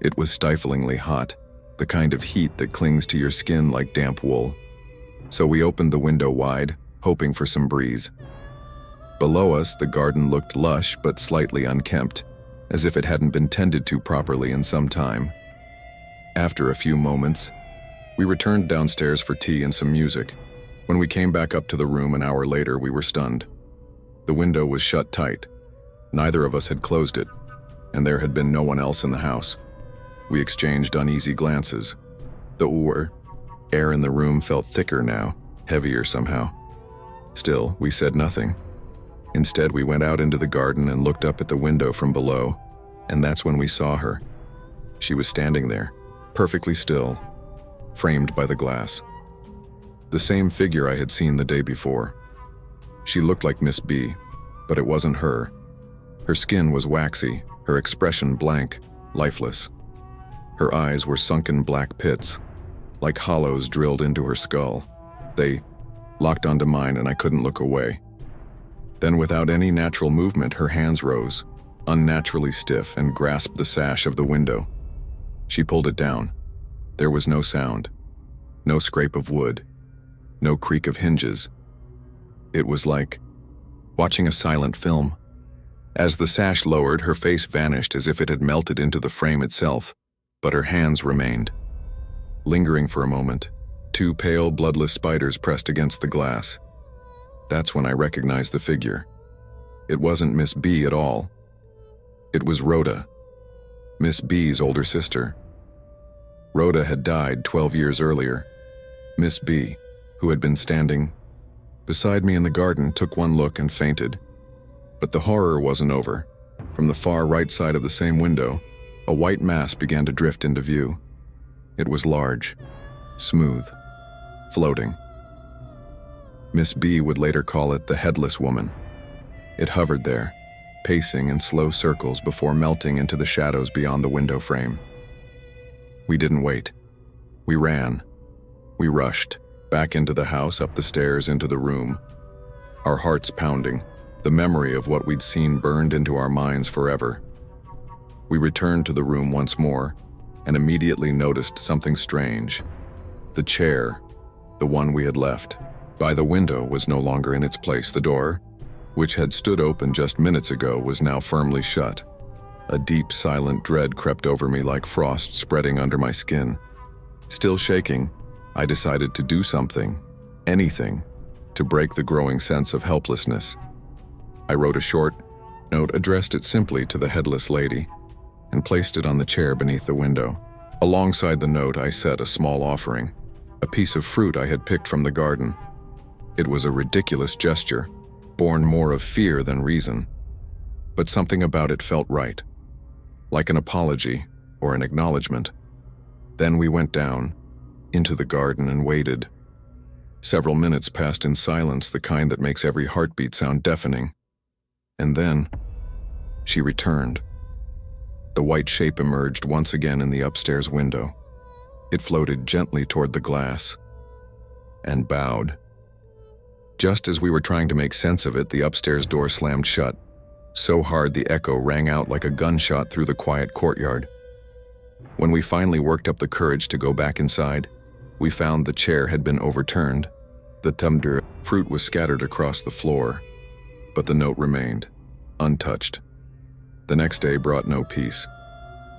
S1: It was stiflingly hot, the kind of heat that clings to your skin like damp wool. So we opened the window wide, hoping for some breeze. Below us, the garden looked lush but slightly unkempt, as if it hadn't been tended to properly in some time. After a few moments, we returned downstairs for tea and some music. When we came back up to the room an hour later, we were stunned. The window was shut tight. Neither of us had closed it, and there had been no one else in the house. We exchanged uneasy glances. The air in the room felt thicker now, heavier somehow. Still, we said nothing. Instead, we went out into the garden and looked up at the window from below, and that's when we saw her. She was standing there, perfectly still, framed by the glass. The same figure I had seen the day before. She looked like Miss B, but it wasn't her. Her skin was waxy, her expression blank, lifeless. Her eyes were sunken black pits, like hollows drilled into her skull. They locked onto mine and I couldn't look away. Then without any natural movement, her hands rose, unnaturally stiff, and grasped the sash of the window. She pulled it down. There was no sound, no scrape of wood, no creak of hinges. It was like watching a silent film. As the sash lowered, her face vanished as if it had melted into the frame itself, but her hands remained. Lingering for a moment, two pale, bloodless spiders pressed against the glass. That's when I recognized the figure. It wasn't Miss B at all. It was Rhoda, Miss B's older sister. Rhoda had died 12 years earlier. Miss B, who had been standing beside me in the garden, took one look and fainted. But the horror wasn't over. From the far right side of the same window, a white mass began to drift into view. It was large, smooth, floating. Miss B would later call it the Headless Woman. It hovered there, pacing in slow circles before melting into the shadows beyond the window frame. We didn't wait. We ran. We rushed, back into the house, up the stairs, into the room. Our hearts pounding, the memory of what we'd seen burned into our minds forever. We returned to the room once more, and immediately noticed something strange. The chair, the one we had left, by the window, was no longer in its place. The door, which had stood open just minutes ago, was now firmly shut. A deep, silent dread crept over me like frost spreading under my skin. Still shaking, I decided to do something, anything, to break the growing sense of helplessness. I wrote a short note, addressed it simply to the headless lady, and placed it on the chair beneath the window. Alongside the note, I set a small offering, a piece of fruit I had picked from the garden. It was a ridiculous gesture, born more of fear than reason, but something about it felt right, like an apology or an acknowledgement. Then we went down into the garden and waited. Several minutes passed in silence, the kind that makes every heartbeat sound deafening. And then she returned. The white shape emerged once again in the upstairs window. It floated gently toward the glass and bowed. Just as we were trying to make sense of it, the upstairs door slammed shut, so hard the echo rang out like a gunshot through the quiet courtyard. When we finally worked up the courage to go back inside, we found the chair had been overturned. The tumbler fruit was scattered across the floor, but the note remained, untouched. The next day brought no peace.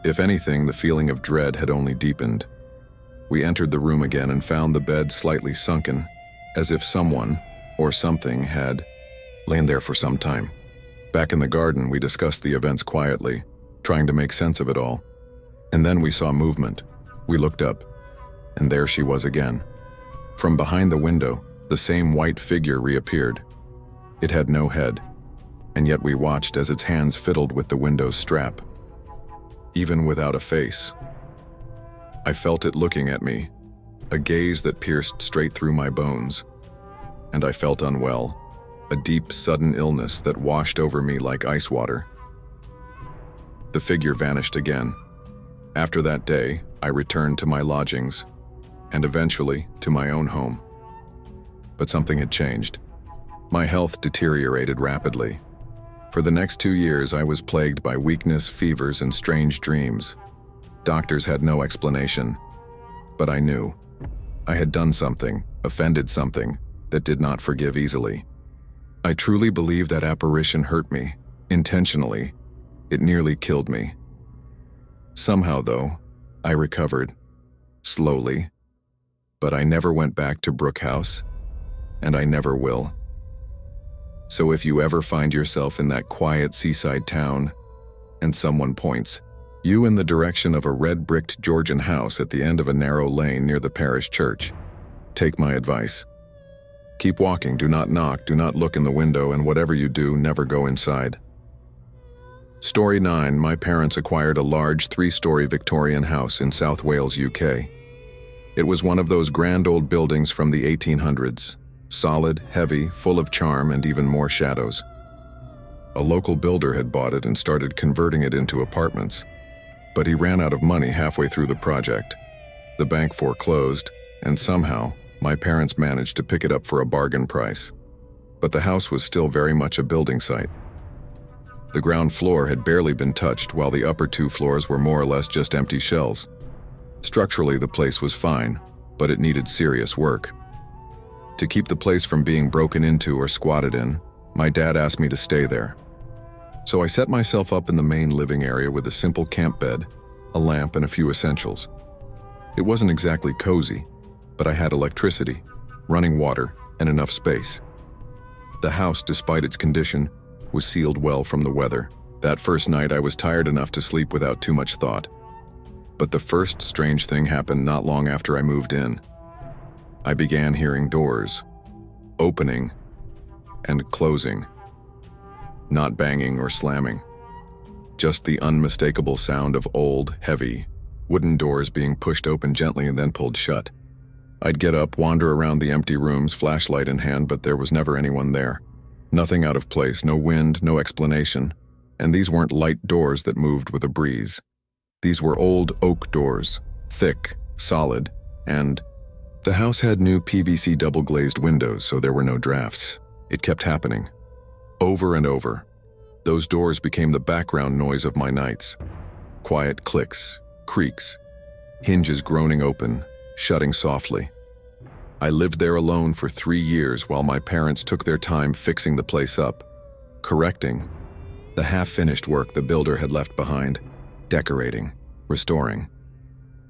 S1: If anything, the feeling of dread had only deepened. We entered the room again and found the bed slightly sunken, as if someone or something had lain there for some time. Back in the garden, we discussed the events quietly, trying to make sense of it all. And then we saw movement. We looked up, and there she was again. From behind the window, the same white figure reappeared. It had no head, and yet we watched as its hands fiddled with the window's strap. Even without a face, I felt it looking at me, a gaze that pierced straight through my bones. And I felt unwell, a deep, sudden illness that washed over me like ice water. The figure vanished again. After that day, I returned to my lodgings, and eventually to my own home. But something had changed. My health deteriorated rapidly. For the next 2 years, I was plagued by weakness, fevers, and strange dreams. Doctors had no explanation, but I knew. I had done something, offended something, that did not forgive easily. I truly believe that apparition hurt me, intentionally. It nearly killed me. Somehow, though, I recovered, slowly. But I never went back to Brook House, and I never will. So if you ever find yourself in that quiet seaside town, and someone points you in the direction of a red-bricked Georgian house at the end of a narrow lane near the parish church, take my advice. Keep walking, do not knock, do not look in the window, and whatever you do, never go inside. Story 9. My parents acquired a large 3-story Victorian house in South Wales, UK. It was one of those grand old buildings from the 1800s. Solid, heavy, full of charm, and even more shadows. A local builder had bought it and started converting it into apartments. But he ran out of money halfway through the project. The bank foreclosed, and somehow, my parents managed to pick it up for a bargain price. But the house was still very much a building site. The ground floor had barely been touched, while the upper 2 floors were more or less just empty shells. Structurally, the place was fine, but it needed serious work. To keep the place from being broken into or squatted in, my dad asked me to stay there. So I set myself up in the main living area with a simple camp bed, a lamp, and a few essentials. It wasn't exactly cozy, but I had electricity, running water, and enough space. The house, despite its condition, was sealed well from the weather. That first night I was tired enough to sleep without too much thought. But the first strange thing happened not long after I moved in. I began hearing doors, opening and closing. Not banging or slamming. Just the unmistakable sound of old, heavy, wooden doors being pushed open gently and then pulled shut. I'd get up, wander around the empty rooms, flashlight in hand, but there was never anyone there. Nothing out of place, no wind, no explanation. And these weren't light doors that moved with a breeze. These were old oak doors, thick, solid, and the house had new PVC double-glazed windows, so there were no drafts. It kept happening. Over and over. Those doors became the background noise of my nights. Quiet clicks, creaks, hinges groaning open, shutting softly. I lived there alone for 3 years while my parents took their time fixing the place up, correcting the half-finished work the builder had left behind, decorating, restoring.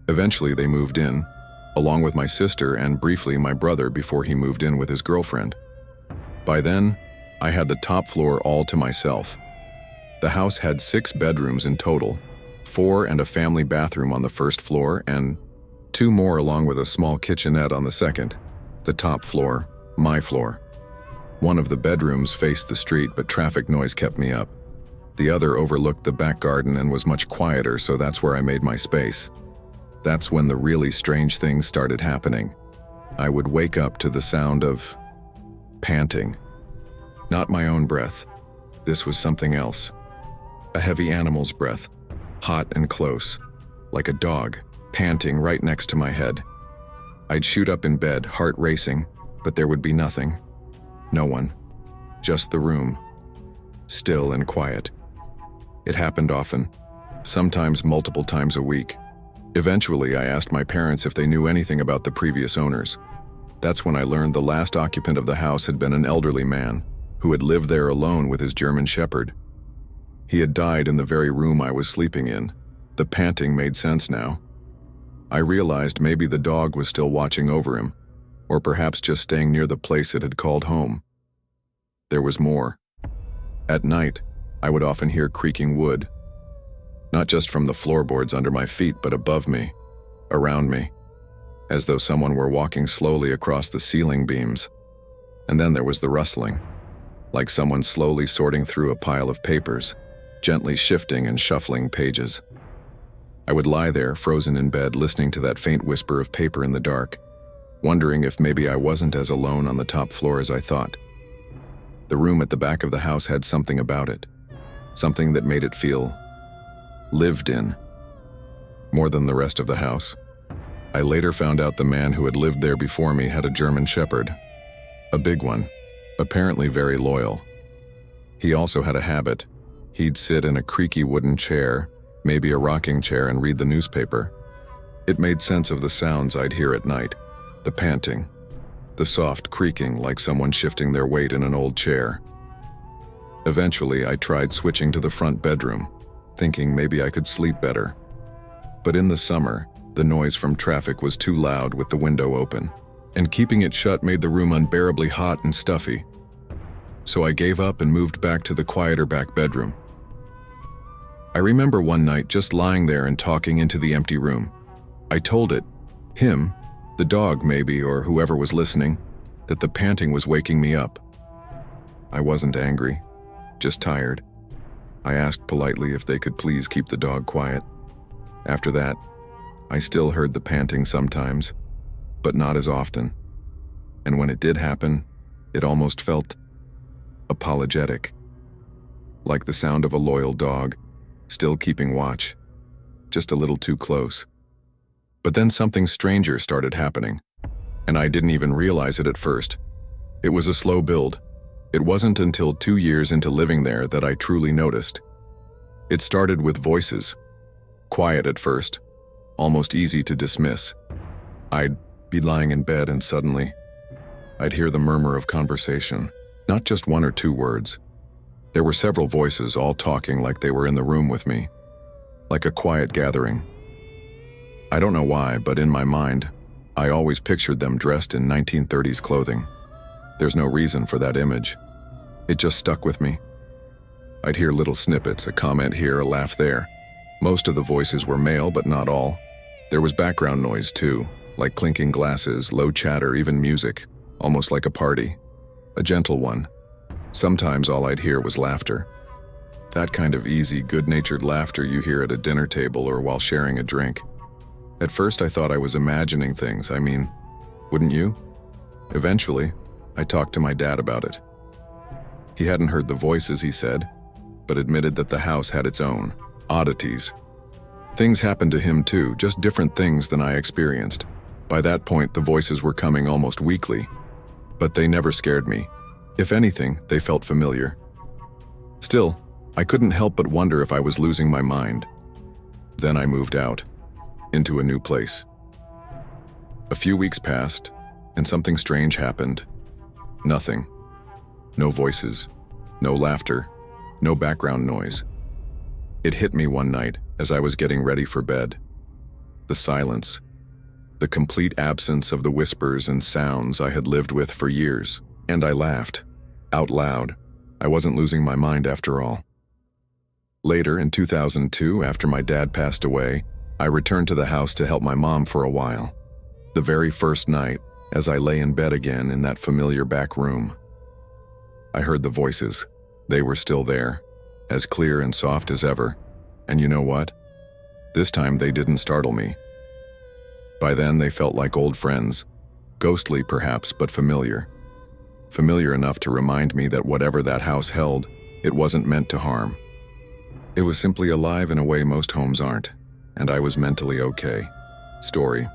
S1: Eventually they moved in, along with my sister and briefly my brother before he moved in with his girlfriend. By then, I had the top floor all to myself. The house had 6 bedrooms in total, 4 and a family bathroom on the first floor and 2 more along with a small kitchenette on the second. The top floor, my floor. One of the bedrooms faced the street, but traffic noise kept me up. The other overlooked the back garden and was much quieter, so that's where I made my space. That's when the really strange things started happening. I would wake up to the sound of panting. Not my own breath. This was something else. A heavy animal's breath, hot and close, like a dog, panting right next to my head. I'd shoot up in bed, heart racing, but there would be nothing. No one. Just the room. Still and quiet. It happened often, sometimes multiple times a week. Eventually, I asked my parents if they knew anything about the previous owners. That's when I learned the last occupant of the house had been an elderly man who had lived there alone with his German Shepherd. He had died in the very room I was sleeping in. The panting made sense now. I realized maybe the dog was still watching over him, or perhaps just staying near the place it had called home. There was more. At night, I would often hear creaking wood. Not just from the floorboards under my feet, but above me, around me, as though someone were walking slowly across the ceiling beams. And then there was the rustling, like someone slowly sorting through a pile of papers, gently shifting and shuffling pages. I would lie there, frozen in bed, listening to that faint whisper of paper in the dark, wondering if maybe I wasn't as alone on the top floor as I thought. The room at the back of the house had something about it, something that made it feel lived in, more than the rest of the house. I later found out the man who had lived there before me had a German Shepherd, a big one, apparently very loyal. He also had a habit. He'd sit in a creaky wooden chair, maybe a rocking chair, and read the newspaper. It made sense of the sounds I'd hear at night, the panting, the soft creaking like someone shifting their weight in an old chair. Eventually, I tried switching to the front bedroom, thinking maybe I could sleep better. But in the summer, the noise from traffic was too loud with the window open, and keeping it shut made the room unbearably hot and stuffy. So I gave up and moved back to the quieter back bedroom. I remember one night just lying there and talking into the empty room. I told it, him, the dog maybe, or whoever was listening, that the panting was waking me up. I wasn't angry, just tired. I asked politely if they could please keep the dog quiet. After that, I still heard the panting sometimes, but not as often. And when it did happen, it almost felt apologetic, like the sound of a loyal dog, still keeping watch, just a little too close. But then something stranger started happening, and I didn't even realize it at first. It was a slow build. It wasn't until 2 years into living there that I truly noticed. It started with voices, quiet at first, almost easy to dismiss. I'd be lying in bed and suddenly, I'd hear the murmur of conversation, not just 1 or 2 words. There were several voices all talking like they were in the room with me, like a quiet gathering. I don't know why, but in my mind, I always pictured them dressed in 1930s clothing. There's no reason for that image. It just stuck with me. I'd hear little snippets, a comment here, a laugh there. Most of the voices were male, but not all. There was background noise too, like clinking glasses, low chatter, even music, almost like a party. A gentle one. Sometimes all I'd hear was laughter. That kind of easy, good-natured laughter you hear at a dinner table or while sharing a drink. At first I thought I was imagining things, wouldn't you? Eventually, I talked to my dad about it. He hadn't heard the voices, he said, but admitted that the house had its own oddities. Things happened to him too, just different things than I experienced. By that point, the voices were coming almost weekly, but they never scared me. If anything, they felt familiar. Still, I couldn't help but wonder if I was losing my mind. Then I moved out, into a new place. A few weeks passed, and something strange happened. Nothing. No voices, no laughter, no background noise. It hit me one night as I was getting ready for bed. The silence, the complete absence of the whispers and sounds I had lived with for years. And I laughed, out loud. I wasn't losing my mind after all. Later, in 2002, after my dad passed away, I returned to the house to help my mom for a while. The very first night, as I lay in bed again in that familiar back room, I heard the voices. They were still there, as clear and soft as ever. And you know what? This time they didn't startle me. By then they felt like old friends, ghostly perhaps, but familiar. Familiar enough to remind me that whatever that house held, it wasn't meant to harm. It was simply alive in a way most homes aren't, and I was mentally okay. Story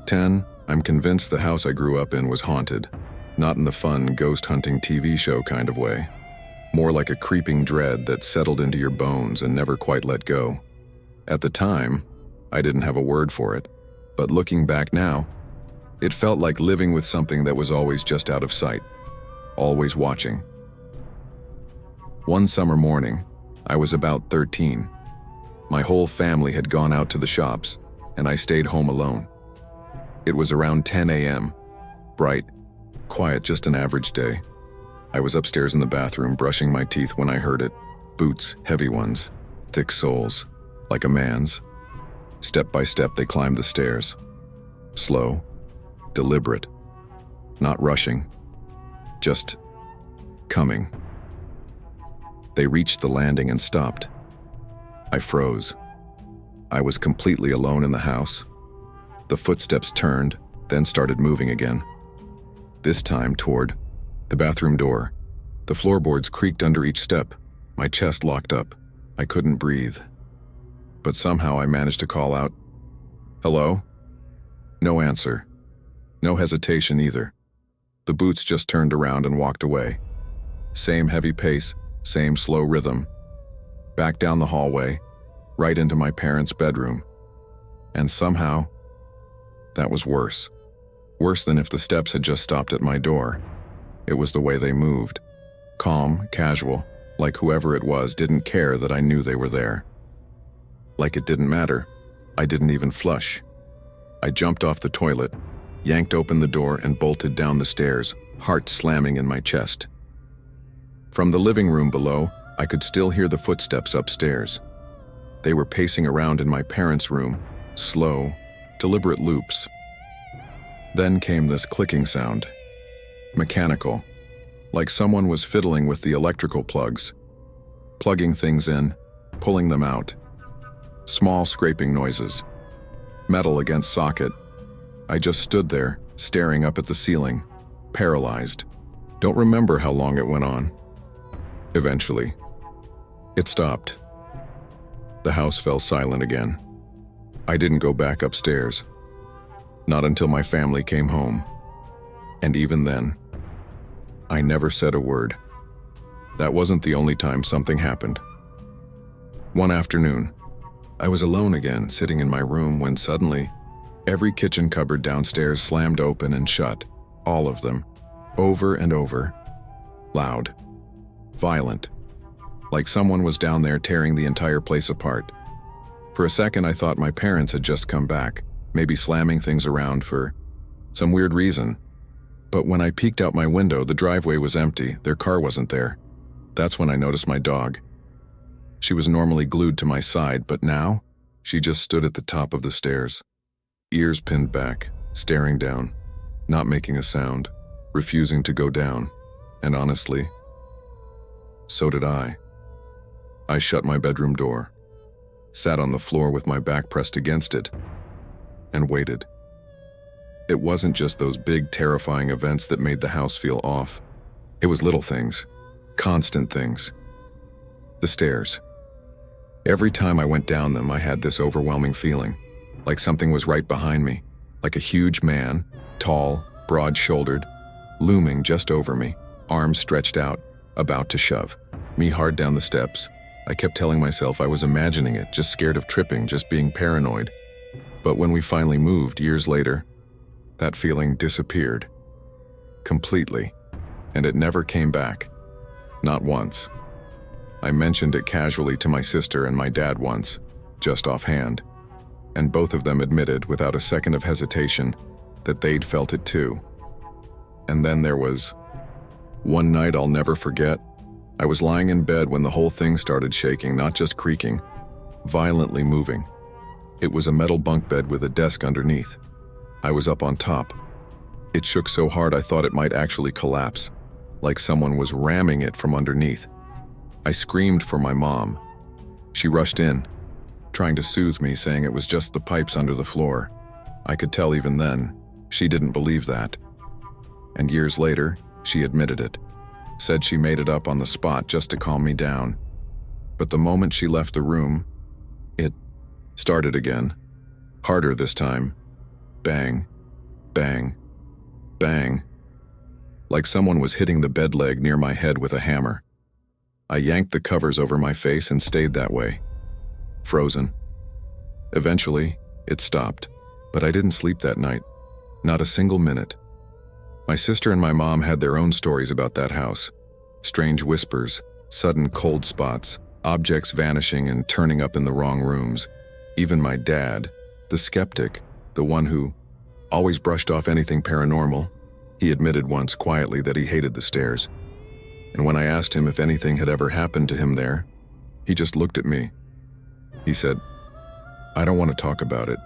S1: 10. I'm convinced the house I grew up in was haunted, not in the fun ghost hunting TV show kind of way. More like a creeping dread that settled into your bones and never quite let go. At the time, I didn't have a word for it, but looking back now, it felt like living with something that was always just out of sight, always watching. One summer morning, I was about 13. My whole family had gone out to the shops, and I stayed home alone. It was around 10 a.m., bright, quiet, just an average day. I was upstairs in the bathroom brushing my teeth when I heard it. Boots, heavy ones, thick soles, like a man's. Step by step they climbed the stairs. Slow, deliberate, not rushing, just coming. They reached the landing and stopped. I froze. I was completely alone in the house. The footsteps turned, then started moving again. This time toward the bathroom door. The floorboards creaked under each step. My chest locked up. I couldn't breathe. But somehow I managed to call out, "Hello?" No answer. No hesitation either. The boots just turned around and walked away. Same heavy pace, same slow rhythm. Back down the hallway, right into my parents' bedroom. And somehow, that was worse. Worse than if the steps had just stopped at my door. It was the way they moved. Calm, casual, like whoever it was didn't care that I knew they were there. Like it didn't matter. I didn't even flush. I jumped off the toilet, yanked open the door and bolted down the stairs, heart slamming in my chest. From the living room below, I could still hear the footsteps upstairs. They were pacing around in my parents' room, slow, deliberate loops. Then came this clicking sound. Mechanical, like someone was fiddling with the electrical plugs, plugging things in, pulling them out. Small scraping noises. Metal against socket. I just stood there, staring up at the ceiling, paralyzed. Don't remember how long it went on. Eventually, it stopped. The house fell silent again. I didn't go back upstairs. Not until my family came home. And even then, I never said a word. That wasn't the only time something happened. One afternoon, I was alone again, sitting in my room when suddenly, every kitchen cupboard downstairs slammed open and shut, all of them, over and over. Loud. Violent. Like someone was down there tearing the entire place apart. For a second I thought my parents had just come back, maybe slamming things around for some weird reason. But when I peeked out my window, the driveway was empty, their car wasn't there. That's when I noticed my dog. She was normally glued to my side, but now, she just stood at the top of the stairs. Ears pinned back, staring down, not making a sound, refusing to go down. And honestly, so did I. I shut my bedroom door, sat on the floor with my back pressed against it, and waited. It wasn't just those big, terrifying events that made the house feel off. It was little things, constant things. The stairs. Every time I went down them, I had this overwhelming feeling, like something was right behind me, like a huge man, tall, broad-shouldered, looming just over me, arms stretched out, about to shove me hard down the steps. I kept telling myself I was imagining it, just scared of tripping, just being paranoid. But when we finally moved, years later, that feeling disappeared. Completely. And it never came back. Not once. I mentioned it casually to my sister and my dad once, just offhand, and both of them admitted without a second of hesitation that they'd felt it too. And then there was one night I'll never forget. I was lying in bed when the whole thing started shaking, not just creaking, violently moving. It was a metal bunk bed with a desk underneath. I was up on top. It shook so hard I thought it might actually collapse, like someone was ramming it from underneath. I screamed for my mom. She rushed in, trying to soothe me, saying it was just the pipes under the floor. I could tell even then, she didn't believe that. And years later, she admitted it, said she made it up on the spot just to calm me down. But the moment she left the room, it started again. Harder this time. Bang, bang, bang. Like someone was hitting the bed leg near my head with a hammer. I yanked the covers over my face and stayed that way, frozen. Eventually, it stopped, but I didn't sleep that night, not a single minute. My sister and my mom had their own stories about that house. Strange whispers, sudden cold spots, objects vanishing and turning up in the wrong rooms. Even my dad, the skeptic, the one who always brushed off anything paranormal, he admitted once quietly that he hated the stairs. And when I asked him if anything had ever happened to him there, he just looked at me. He said, "I don't want to talk about it."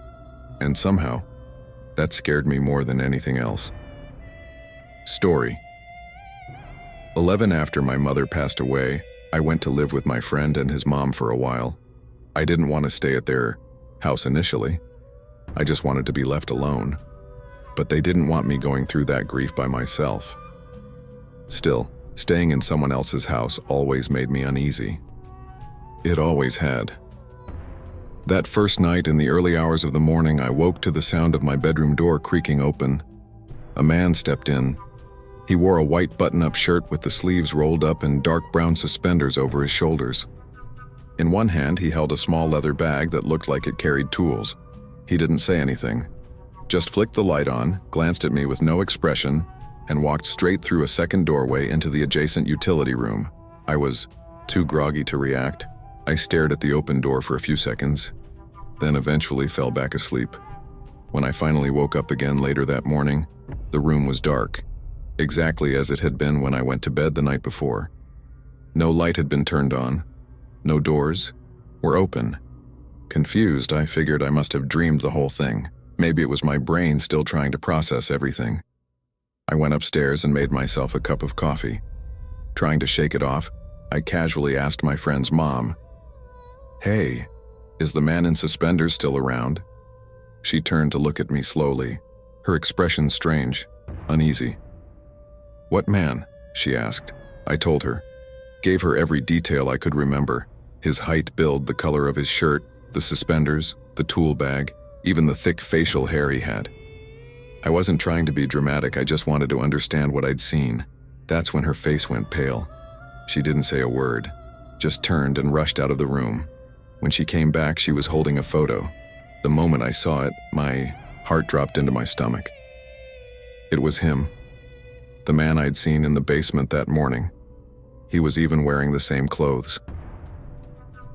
S1: And somehow, that scared me more than anything else. Story. 11 after my mother passed away, I went to live with my friend and his mom for a while. I didn't want to stay at their house initially. I just wanted to be left alone. But they didn't want me going through that grief by myself. Still, staying in someone else's house always made me uneasy. It always had. That first night in the early hours of the morning, I woke to the sound of my bedroom door creaking open. A man stepped in. He wore a white button-up shirt with the sleeves rolled up and dark brown suspenders over his shoulders. In one hand, he held a small leather bag that looked like it carried tools. He didn't say anything, just flicked the light on, glanced at me with no expression, and walked straight through a second doorway into the adjacent utility room. I was too groggy to react. I stared at the open door for a few seconds, then eventually fell back asleep. When I finally woke up again later that morning, the room was dark, exactly as it had been when I went to bed the night before. No light had been turned on. No doors were open. Confused, I figured I must have dreamed the whole thing. Maybe it was my brain still trying to process everything. I went upstairs and made myself a cup of coffee. Trying to shake it off, I casually asked my friend's mom, "Hey, is the man in suspenders still around?" She turned to look at me slowly, her expression strange, uneasy. "What man?" she asked. I told her. Gave her every detail I could remember. His height, build, the color of his shirt, the suspenders, the tool bag, even the thick facial hair he had. I wasn't trying to be dramatic, I just wanted to understand what I'd seen. That's when her face went pale. She didn't say a word, just turned and rushed out of the room. When she came back, she was holding a photo. The moment I saw it, my heart dropped into my stomach. It was him, the man I'd seen in the basement that morning. He was even wearing the same clothes.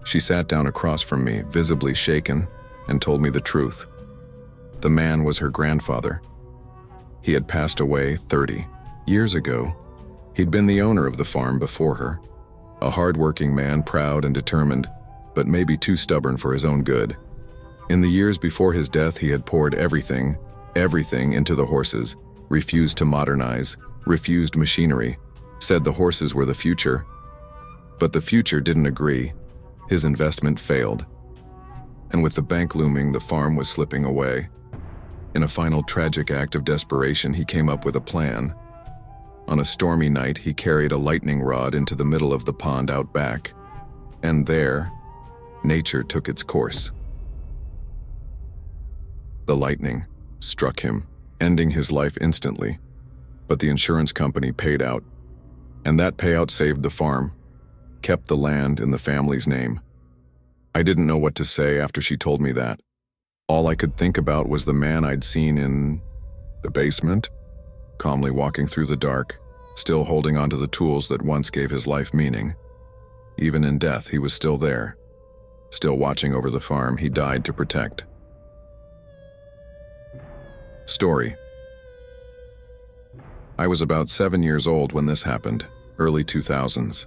S1: She sat down across from me, visibly shaken, and told me the truth. The man was her grandfather. He had passed away 30 years ago. He'd been the owner of the farm before her. A hard-working man, proud and determined, but maybe too stubborn for his own good. In the years before his death, he had poured everything into the horses, refused to modernize, refused machinery, said the horses were the future. But the future didn't agree. His investment failed. And with the bank looming, the farm was slipping away. In a final tragic act of desperation, he came up with a plan. On a stormy night, he carried a lightning rod into the middle of the pond out back. And there, nature took its course. The lightning struck him, ending his life instantly. But the insurance company paid out. And that payout saved the farm, kept the land in the family's name. I didn't know what to say after she told me that. All I could think about was the man I'd seen in the basement, calmly walking through the dark, still holding onto the tools that once gave his life meaning. Even in death, he was still there, still watching over the farm he died to protect. Story. I was about 7 years old when this happened, early 2000s.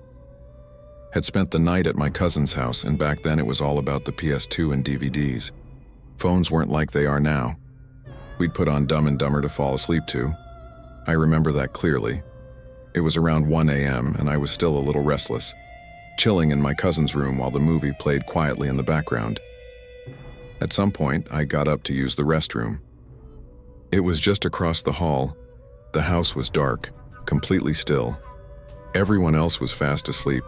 S1: Had spent the night at my cousin's house, and back then it was all about the PS2 and DVDs. Phones weren't like they are now. We'd put on Dumb and Dumber to fall asleep to. I remember that clearly. It was around 1 a.m. and I was still a little restless, chilling in my cousin's room while the movie played quietly in the background. At some point, I got up to use the restroom. It was just across the hall. The house was dark, completely still. Everyone else was fast asleep.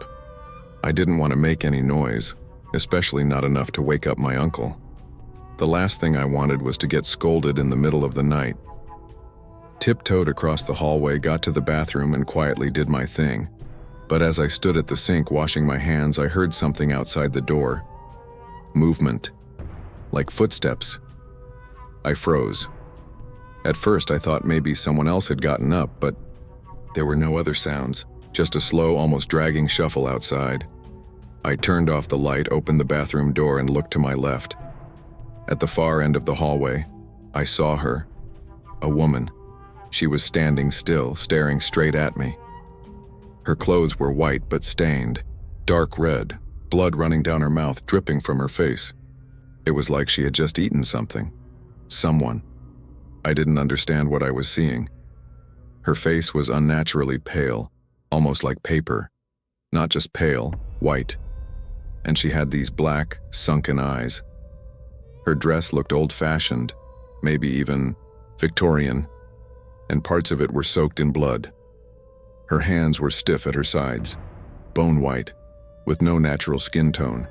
S1: I didn't want to make any noise, especially not enough to wake up my uncle. The last thing I wanted was to get scolded in the middle of the night. Tiptoed across the hallway, got to the bathroom, and quietly did my thing. But as I stood at the sink washing my hands, I heard something outside the door. Movement. Like footsteps. I froze. At first, I thought maybe someone else had gotten up, but there were no other sounds, just a slow, almost dragging shuffle outside. I turned off the light, opened the bathroom door, and looked to my left. At the far end of the hallway, I saw her. A woman. She was standing still, staring straight at me. Her clothes were white but stained, dark red, blood running down her mouth, dripping from her face. It was like she had just eaten something. Someone. I didn't understand what I was seeing. Her face was unnaturally pale, almost like paper. Not just pale, white. And she had these black, sunken eyes. Her dress looked old-fashioned, maybe even Victorian, and parts of it were soaked in blood. Her hands were stiff at her sides, bone-white, with no natural skin tone.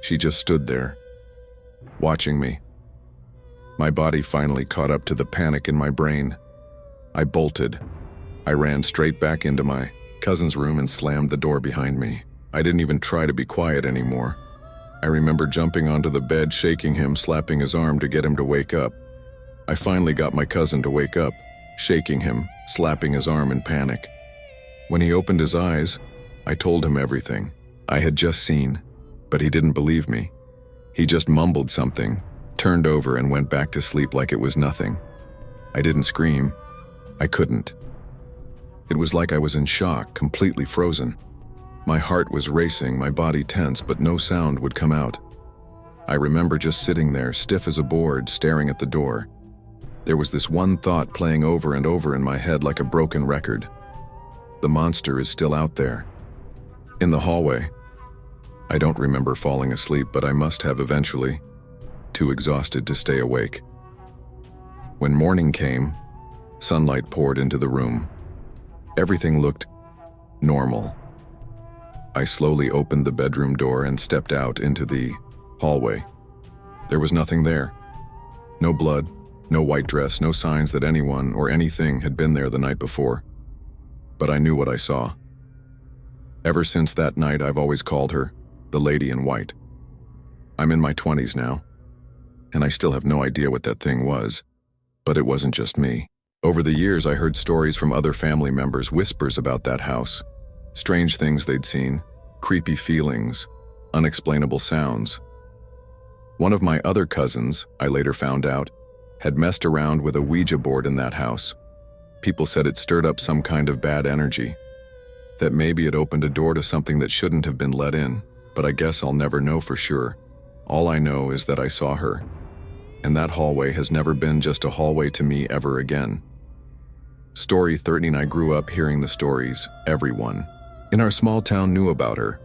S1: She just stood there, watching me. My body finally caught up to the panic in my brain. I bolted. I ran straight back into my cousin's room and slammed the door behind me. I didn't even try to be quiet anymore. I remember jumping onto the bed, shaking him, slapping his arm to get him to wake up. I finally got my cousin to wake up, shaking him, slapping his arm in panic. When he opened his eyes, I told him everything I had just seen, but he didn't believe me. He just mumbled something, turned over and went back to sleep like it was nothing. I didn't scream. I couldn't. It was like I was in shock, completely frozen. My heart was racing, my body tense, but no sound would come out. I remember just sitting there, stiff as a board, staring at the door. There was this one thought playing over and over in my head like a broken record. The monster is still out there. In the hallway. I don't remember falling asleep, but I must have eventually, too exhausted to stay awake. When morning came, sunlight poured into the room. Everything looked normal. I slowly opened the bedroom door and stepped out into the hallway. There was nothing there. No blood, no white dress, no signs that anyone or anything had been there the night before. But I knew what I saw. Ever since that night, I've always called her the Lady in White. I'm in my 20s now, and I still have no idea what that thing was, but it wasn't just me. Over the years, I heard stories from other family members, whispers about that house. Strange things they'd seen, creepy feelings, unexplainable sounds. One of my other cousins, I later found out, had messed around with a Ouija board in that house. People said it stirred up some kind of bad energy, that maybe it opened a door to something that shouldn't have been let in, but I guess I'll never know for sure. All I know is that I saw her, and that hallway has never been just a hallway to me ever again. Storie 13. I grew up hearing the stories. Everyone in our small town knew about her,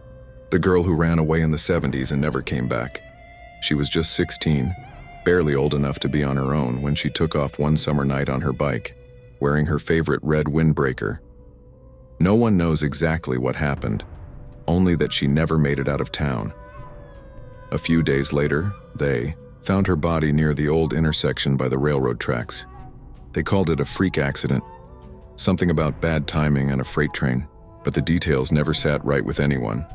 S1: the girl who ran away in the 70s and never came back. She was just 16, barely old enough to be on her own when she took off one summer night on her bike, wearing her favorite red windbreaker. No one knows exactly what happened, only that she never made it out of town. A few days later, they found her body near the old intersection by the railroad tracks. They called it a freak accident, something about bad timing and a freight train, but the details never sat right with anyone.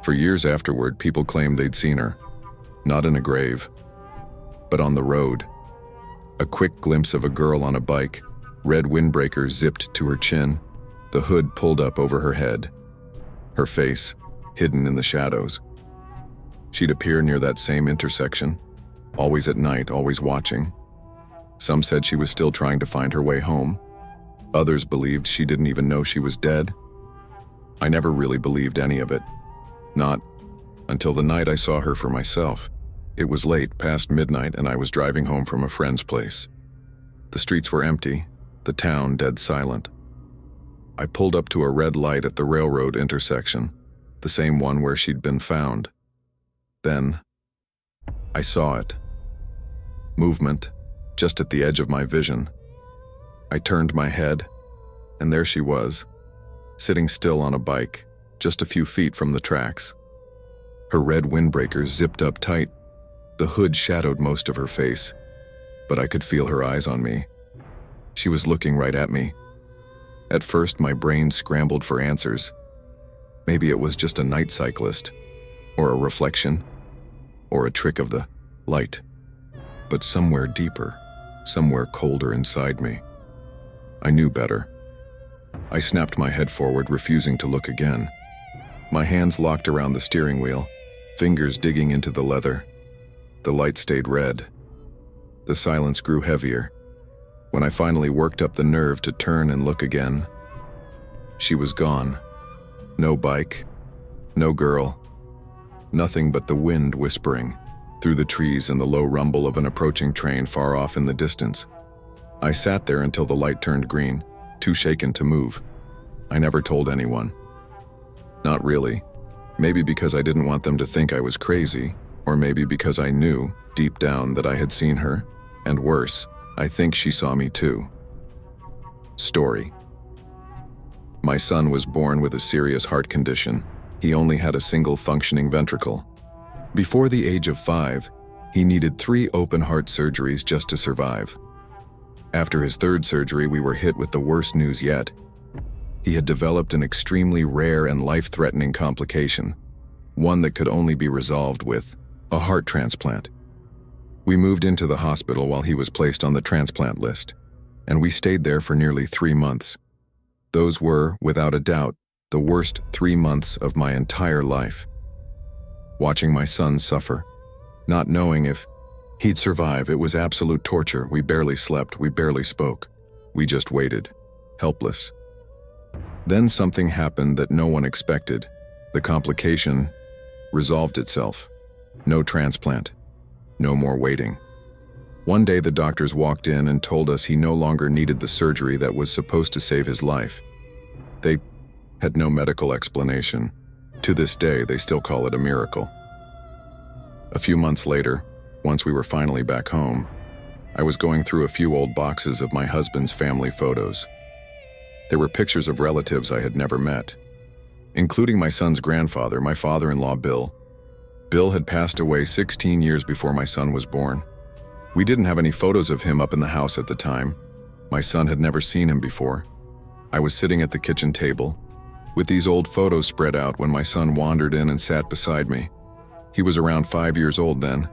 S1: For years afterward, people claimed they'd seen her, not in a grave, but on the road. A quick glimpse of a girl on a bike, red windbreaker zipped to her chin, the hood pulled up over her head, her face hidden in the shadows. She'd appear near that same intersection, always at night, always watching. Some said she was still trying to find her way home. Others believed she didn't even know she was dead. I never really believed any of it. Not until the night I saw her for myself. It was late, past midnight, and I was driving home from a friend's place. The streets were empty, the town dead silent. I pulled up to a red light at the railroad intersection, the same one where she'd been found. Then, I saw it. Movement, just at the edge of my vision. I turned my head, and there she was, sitting still on a bike, just a few feet from the tracks. Her red windbreaker zipped up tight. The hood shadowed most of her face, but I could feel her eyes on me. She was looking right at me. At first, my brain scrambled for answers. Maybe it was just a night cyclist, or a reflection, or a trick of the light. But somewhere deeper, somewhere colder inside me, I knew better. I snapped my head forward, refusing to look again. My hands locked around the steering wheel, fingers digging into the leather. The light stayed red. The silence grew heavier. When I finally worked up the nerve to turn and look again, she was gone. No bike, no girl, nothing but the wind whispering through the trees and the low rumble of an approaching train far off in the distance. I sat there until the light turned green, too shaken to move. I never told anyone. Not really. Maybe because I didn't want them to think I was crazy, Or maybe because I knew, deep down, that I had seen her, and worse, I think she saw me too. Story. My son was born with a serious heart condition. He only had a single functioning ventricle. Before the age of 5, he needed 3 open-heart surgeries just to survive. After his 3rd surgery, we were hit with the worst news yet. He had developed an extremely rare and life-threatening complication, one that could only be resolved with a heart transplant. We moved into the hospital while he was placed on the transplant list, and we stayed there for nearly 3 months. Those were, without a doubt, the worst 3 months of my entire life. Watching my son suffer, not knowing if he'd survive, it was absolute torture. We barely slept, we barely spoke. We just waited, helpless. Then something happened that no one expected. The complication resolved itself. No transplant. No more waiting. One day the doctors walked in and told us he no longer needed the surgery that was supposed to save his life. They had no medical explanation. To this day, they still call it a miracle. A few months later, once we were finally back home, I was going through a few old boxes of my husband's family photos. There were pictures of relatives I had never met, including my son's grandfather, my father-in-law, Bill. Bill had passed away 16 years before my son was born. We didn't have any photos of him up in the house at the time. My son had never seen him before. I was sitting at the kitchen table, with these old photos spread out when my son wandered in and sat beside me. He was around 5 years old then.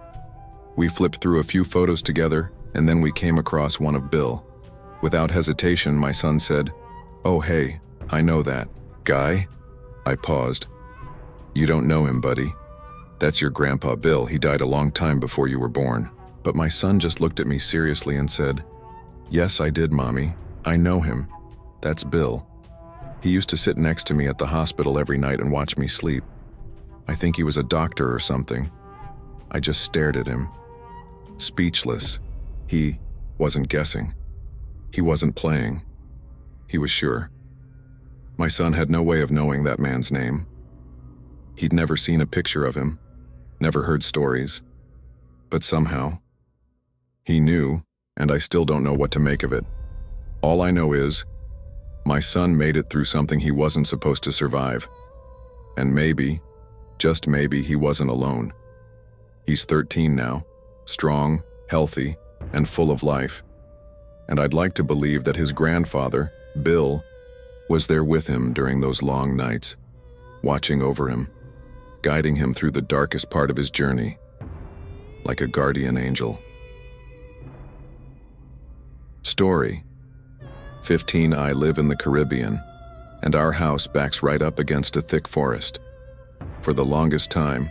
S1: We flipped through a few photos together, and then we came across one of Bill. Without hesitation, my son said, "Oh, hey, I know that guy." I paused. "You don't know him, buddy. That's your grandpa Bill. He died a long time before you were born." But my son just looked at me seriously and said, "Yes, I did, Mommy. I know him. That's Bill. He used to sit next to me at the hospital every night and watch me sleep. I think he was a doctor or something." I just stared at him, speechless. He wasn't guessing. He wasn't playing. He was sure. My son had no way of knowing that man's name. He'd never seen a picture of him, never heard stories. But somehow, he knew, and I still don't know what to make of it. All I know is, my son made it through something he wasn't supposed to survive. And maybe, just maybe, he wasn't alone. He's 13 now, strong, healthy, and full of life. And I'd like to believe that his grandfather, Bill, was there with him during those long nights, watching over him, guiding him through the darkest part of his journey, like a guardian angel. Story. 15. I live in the Caribbean, and our house backs right up against a thick forest. For the longest time,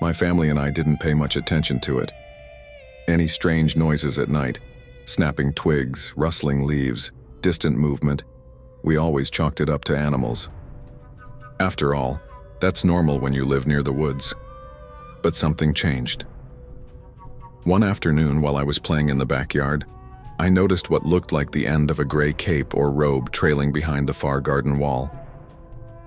S1: my family and I didn't pay much attention to it. Any strange noises at night, snapping twigs, rustling leaves, distant movement, we always chalked it up to animals. After all, that's normal when you live near the woods. But something changed. One afternoon while I was playing in the backyard, I noticed what looked like the end of a gray cape or robe trailing behind the far garden wall.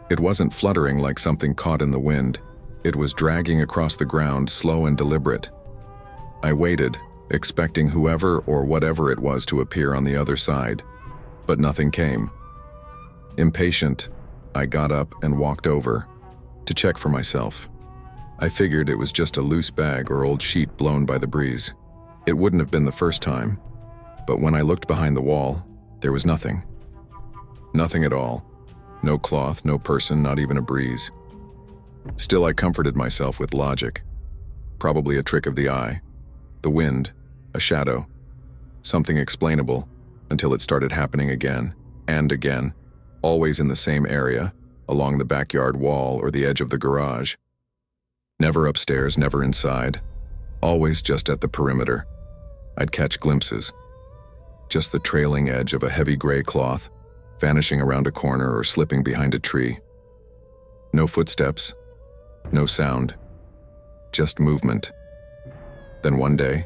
S1: It wasn't fluttering like something caught in the wind. It was dragging across the ground, slow and deliberate. I waited, expecting whoever or whatever it was to appear on the other side, but nothing came. Impatient, I got up and walked over to check for myself. I figured it was just a loose bag or old sheet blown by the breeze. It wouldn't have been the first time, but when I looked behind the wall, there was nothing. Nothing at all. No cloth, no person, not even a breeze. Still, I comforted myself with logic. Probably a trick of the eye. The wind, a shadow, something explainable, until it started happening again, and again, always in the same area, along the backyard wall or the edge of the garage. Never upstairs, never inside, always just at the perimeter. I'd catch glimpses. Just the trailing edge of a heavy gray cloth, vanishing around a corner or slipping behind a tree. No footsteps, no sound, just movement. Then one day,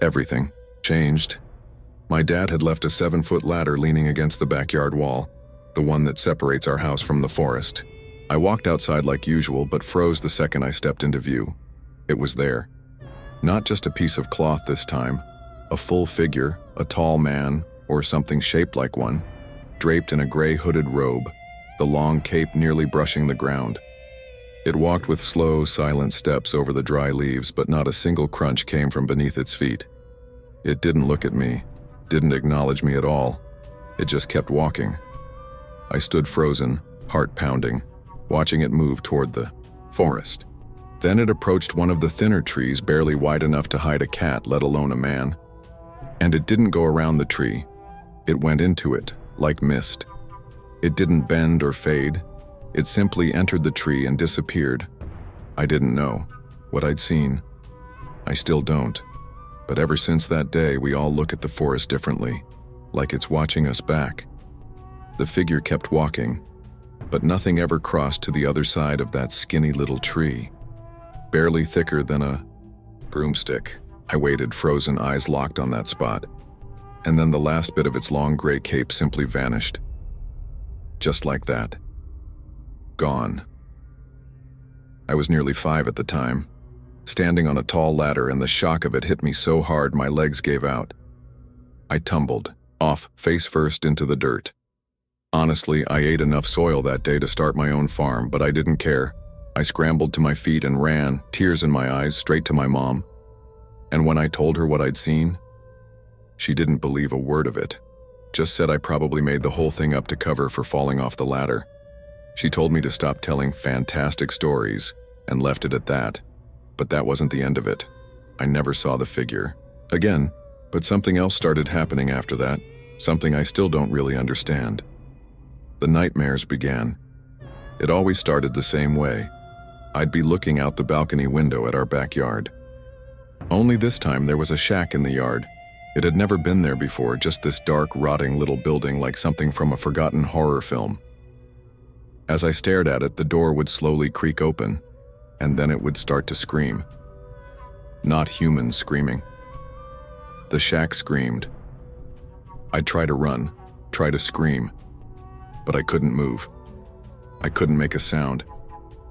S1: everything changed. My dad had left a 7-foot ladder leaning against the backyard wall, the one that separates our house from the forest. I walked outside like usual, but froze the second I stepped into view. It was there. Not just a piece of cloth this time, a full figure, a tall man, or something shaped like one, draped in a gray hooded robe, the long cape nearly brushing the ground. It walked with slow, silent steps over the dry leaves, but not a single crunch came from beneath its feet. It didn't look at me, didn't acknowledge me at all. It just kept walking. I stood frozen, heart pounding, watching it move toward the forest. Then it approached one of the thinner trees barely wide enough to hide a cat, let alone a man. And it didn't go around the tree. It went into it, like mist. It didn't bend or fade. It simply entered the tree and disappeared. I didn't know what I'd seen. I still don't. But ever since that day, we all look at the forest differently, like it's watching us back. The figure kept walking, but nothing ever crossed to the other side of that skinny little tree. Barely thicker than a broomstick. I waited, frozen, eyes locked on that spot. And then the last bit of its long gray cape simply vanished. Just like that. Gone. I was nearly 5 at the time, standing on a tall ladder, and the shock of it hit me so hard my legs gave out. I tumbled, off, face first, into the dirt. Honestly, I ate enough soil that day to start my own farm, but I didn't care. I scrambled to my feet and ran, tears in my eyes, straight to my mom. And when I told her what I'd seen, she didn't believe a word of it. Just said I probably made the whole thing up to cover for falling off the ladder. She told me to stop telling fantastic stories and left it at that. But that wasn't the end of it. I never saw the figure again, but something else started happening after that, something I still don't really understand. The nightmares began. It always started the same way. I'd be looking out the balcony window at our backyard. Only this time there was a shack in the yard. It had never been there before, just this dark, rotting little building like something from a forgotten horror film. As I stared at it, the door would slowly creak open, and then it would start to scream. Not humans screaming. The shack screamed. I'd try to run, try to scream, but I couldn't move. I couldn't make a sound,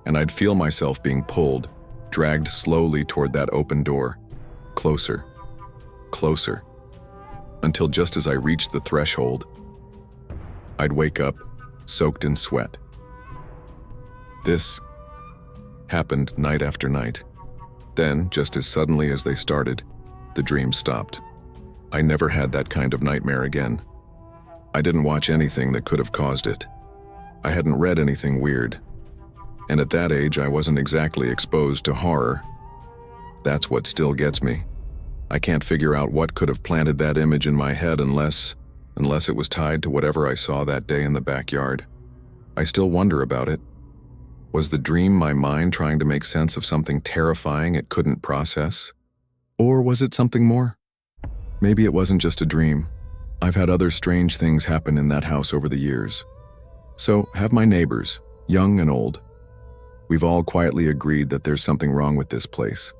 S1: and I'd feel myself being pulled, dragged slowly toward that open door. Closer, closer, until just as I reached the threshold, I'd wake up, soaked in sweat. This happened night after night. Then, just as suddenly as they started, the dream stopped. I never had that kind of nightmare again. I didn't watch anything that could have caused it. I hadn't read anything weird. And at that age, I wasn't exactly exposed to horror. That's what still gets me. I can't figure out what could have planted that image in my head unless it was tied to whatever I saw that day in the backyard. I still wonder about it. Was the dream my mind trying to make sense of something terrifying it couldn't process? Or was it something more? Maybe it wasn't just a dream. I've had other strange things happen in that house over the years. So have my neighbors, young and old. We've all quietly agreed that there's something wrong with this place.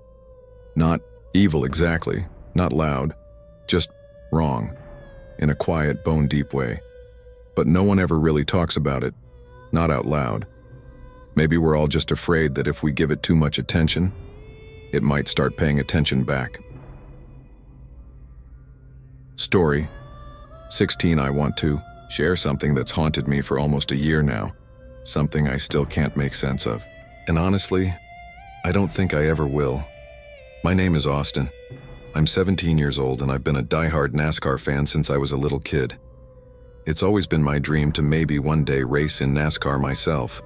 S1: Not evil exactly, not loud, just wrong, in a quiet, bone-deep way. But no one ever really talks about it, not out loud. Maybe we're all just afraid that if we give it too much attention, it might start paying attention back. Story 16. I want to share something that's haunted me for almost a year now, something I still can't make sense of. And honestly, I don't think I ever will. My name is Austin. I'm 17 years old and I've been a diehard NASCAR fan since I was a little kid. It's always been my dream to maybe one day race in NASCAR myself.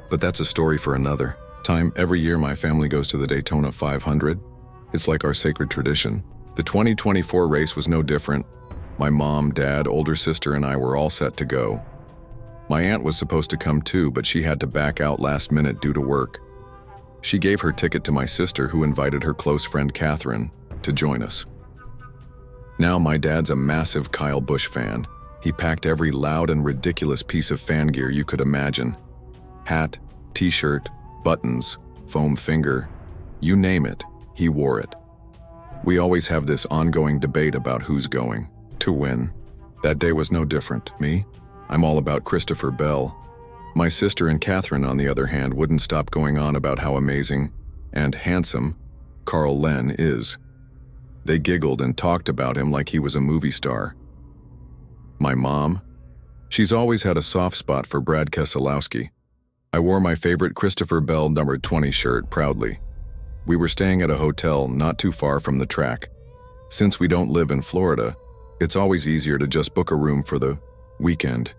S1: But that's a story for another time. Every year my family goes to the Daytona 500. It's like our sacred tradition. The 2024 race was no different. My mom, dad, older sister, and I were all set to go. My aunt was supposed to come too, but she had to back out last minute due to work. She gave her ticket to my sister, who invited her close friend Catherine to join us. Now my dad's a massive Kyle Busch fan. He packed every loud and ridiculous piece of fan gear you could imagine. Hat, t-shirt, buttons, foam finger, you name it, he wore it. We always have this ongoing debate about who's going to win. That day was no different. Me? I'm all about Christopher Bell. My sister and Catherine, on the other hand, wouldn't stop going on about how amazing and handsome Carl Len is. They giggled and talked about him like he was a movie star. My mom? She's always had a soft spot for Brad Keselowski. I wore my favorite Christopher Bell number 20 shirt proudly. We were staying at a hotel not too far from the track. Since we don't live in Florida, it's always easier to just book a room for the weekend.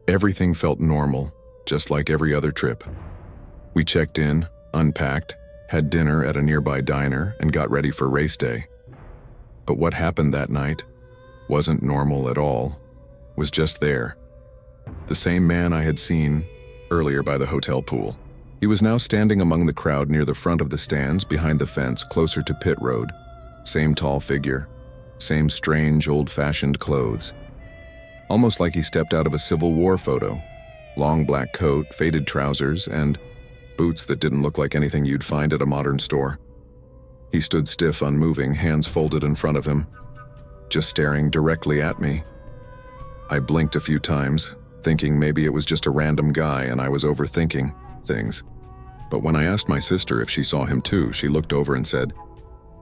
S1: Everything felt normal, just like every other trip. We checked in, unpacked, had dinner at a nearby diner, and got ready for race day. But what happened that night wasn't normal at all, was just there. The same man I had seen earlier by the hotel pool. He was now standing among the crowd near the front of the stands behind the fence closer to pit road. Same tall figure, same strange old-fashioned clothes. Almost like he stepped out of a Civil War photo. Long black coat, faded trousers, and boots that didn't look like anything you'd find at a modern store. He stood stiff, unmoving, hands folded in front of him, just staring directly at me. I blinked a few times, thinking maybe it was just a random guy and I was overthinking things. But when I asked my sister if she saw him too, she looked over and said,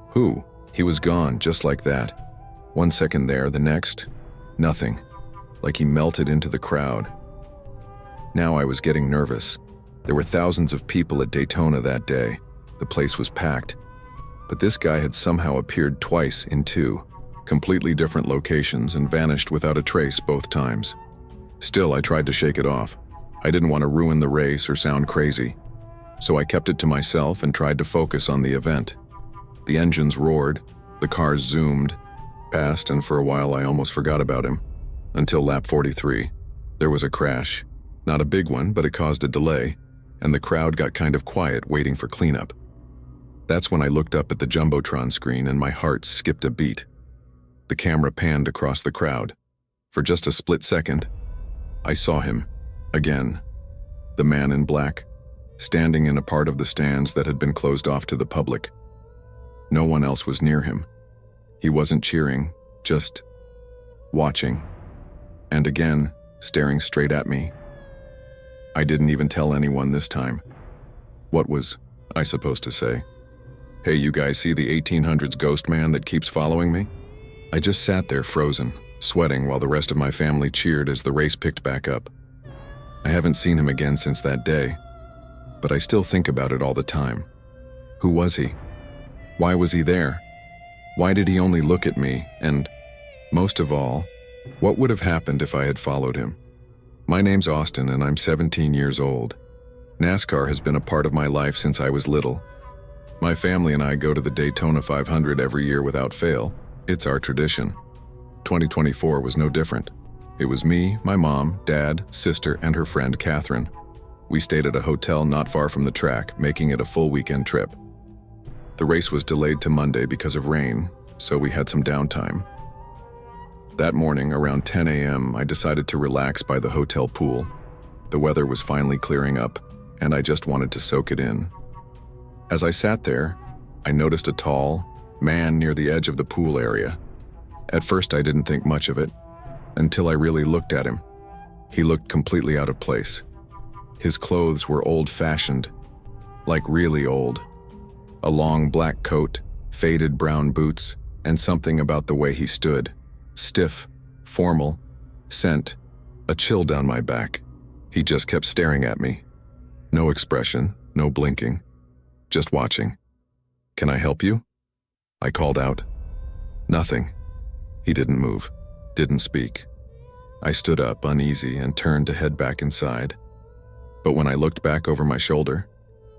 S1: "Who?" He was gone, just like that. 1 second there, the next, nothing. Like he melted into the crowd. Now I was getting nervous. There were thousands of people at Daytona that day. The place was packed. But this guy had somehow appeared twice in two, completely different locations, and vanished without a trace both times. Still, I tried to shake it off. I didn't want to ruin the race or sound crazy. So I kept it to myself and tried to focus on the event. The engines roared, the cars zoomed, past, and for a while I almost forgot about him. Until lap 43. There was a crash. Not a big one, but it caused a delay, and the crowd got kind of quiet waiting for cleanup. That's when I looked up at the Jumbotron screen and my heart skipped a beat. The camera panned across the crowd. For just a split second, I saw him, again. The man in black, standing in a part of the stands that had been closed off to the public. No one else was near him. He wasn't cheering, just watching. And again, staring straight at me. I didn't even tell anyone this time. What was I supposed to say? "Hey, you guys see the 1800s ghost man that keeps following me?" I just sat there frozen, sweating while the rest of my family cheered as the race picked back up. I haven't seen him again since that day, but I still think about it all the time. Who was he? Why was he there? Why did he only look at me? And, most of all, what would have happened if I had followed him? My name's Austin and I'm 17 years old. NASCAR has been a part of my life since I was little. My family and I go to the Daytona 500 every year without fail. It's our tradition. 2024 was no different. It was me, my mom, dad, sister, and her friend Catherine. We stayed at a hotel not far from the track, making it a full weekend trip. The race was delayed to Monday because of rain, so we had some downtime. That morning, around 10 a.m., I decided to relax by the hotel pool. The weather was finally clearing up, and I just wanted to soak it in. As I sat there, I noticed a tall man near the edge of the pool area. At first, I didn't think much of it, until I really looked at him. He looked completely out of place. His clothes were old-fashioned, like really old. A long black coat, faded brown boots, and something about the way he stood. Stiff, formal, sent a chill down my back. He just kept staring at me. No expression, no blinking, just watching. "Can I help you?" I called out. Nothing. He didn't move, didn't speak. I stood up, uneasy, and turned to head back inside. But when I looked back over my shoulder,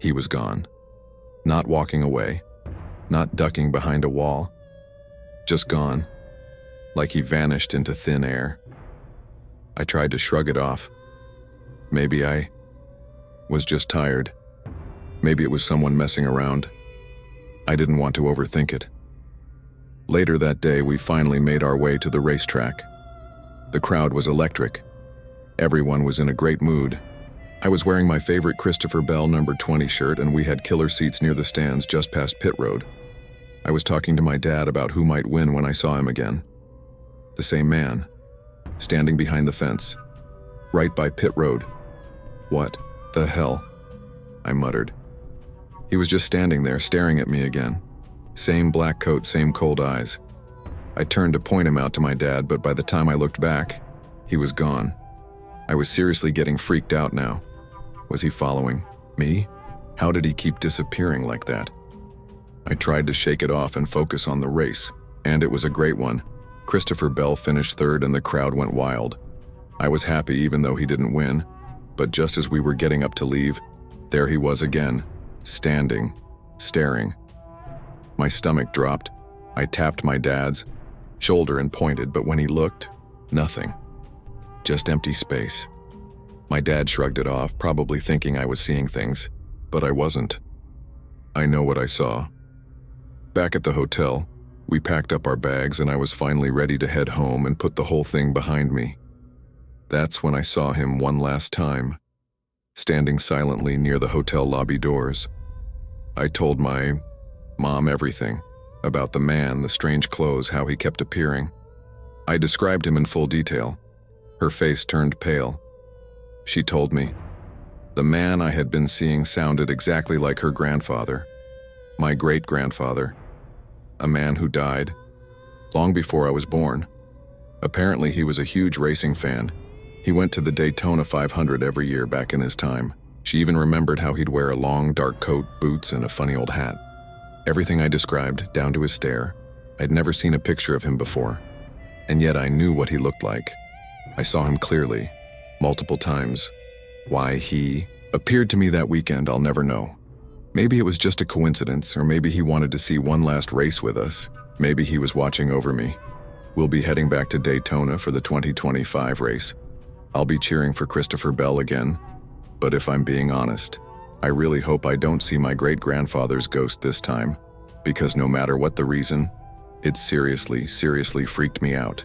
S1: he was gone. Not walking away, not ducking behind a wall. Just gone. Like he vanished into thin air. I tried to shrug it off. Maybe I was just tired. Maybe it was someone messing around. I didn't want to overthink it. Later that day, we finally made our way to the racetrack. The crowd was electric. Everyone was in a great mood. I was wearing my favorite Christopher Bell number 20 shirt, and we had killer seats near the stands just past pit road. I was talking to my dad about who might win when I saw him again. The same man, standing behind the fence, right by pit road. "What the hell?" I muttered. He was just standing there, staring at me again, Same black coat, same cold eyes. I turned to point him out to my dad, but by the time I looked back, he was gone. I was seriously getting freaked out now. Was he following me? How did he keep disappearing like that? I tried to shake it off and focus on the race, and it was a great one. Christopher Bell finished third and the crowd went wild. I was happy even though he didn't win, but just as we were getting up to leave, there he was again, standing, staring. My stomach dropped. I tapped my dad's shoulder and pointed, but when he looked, nothing. Just empty space. My dad shrugged it off, probably thinking I was seeing things, but I wasn't. I know what I saw. Back at the hotel, we packed up our bags and I was finally ready to head home and put the whole thing behind me. That's when I saw him one last time, standing silently near the hotel lobby doors. I told my mom everything, about the man, the strange clothes, how he kept appearing. I described him in full detail. Her face turned pale. She told me, the man I had been seeing sounded exactly like her grandfather, my great-grandfather, a man who died long before I was born. Apparently he was a huge racing fan. He went to the Daytona 500 every year back in his time. She even remembered how he'd wear a long dark coat, boots, and a funny old hat. Everything I described, down to his stare. I'd never seen a picture of him before, and yet I knew what he looked like. I saw him clearly, multiple times. Why he appeared to me that weekend, I'll never know. Maybe it was just a coincidence, or maybe he wanted to see one last race with us. Maybe he was watching over me. We'll be heading back to Daytona for the 2025 race. I'll be cheering for Christopher Bell again, but if I'm being honest, I really hope I don't see my great-grandfather's ghost this time, because no matter what the reason, it seriously freaked me out.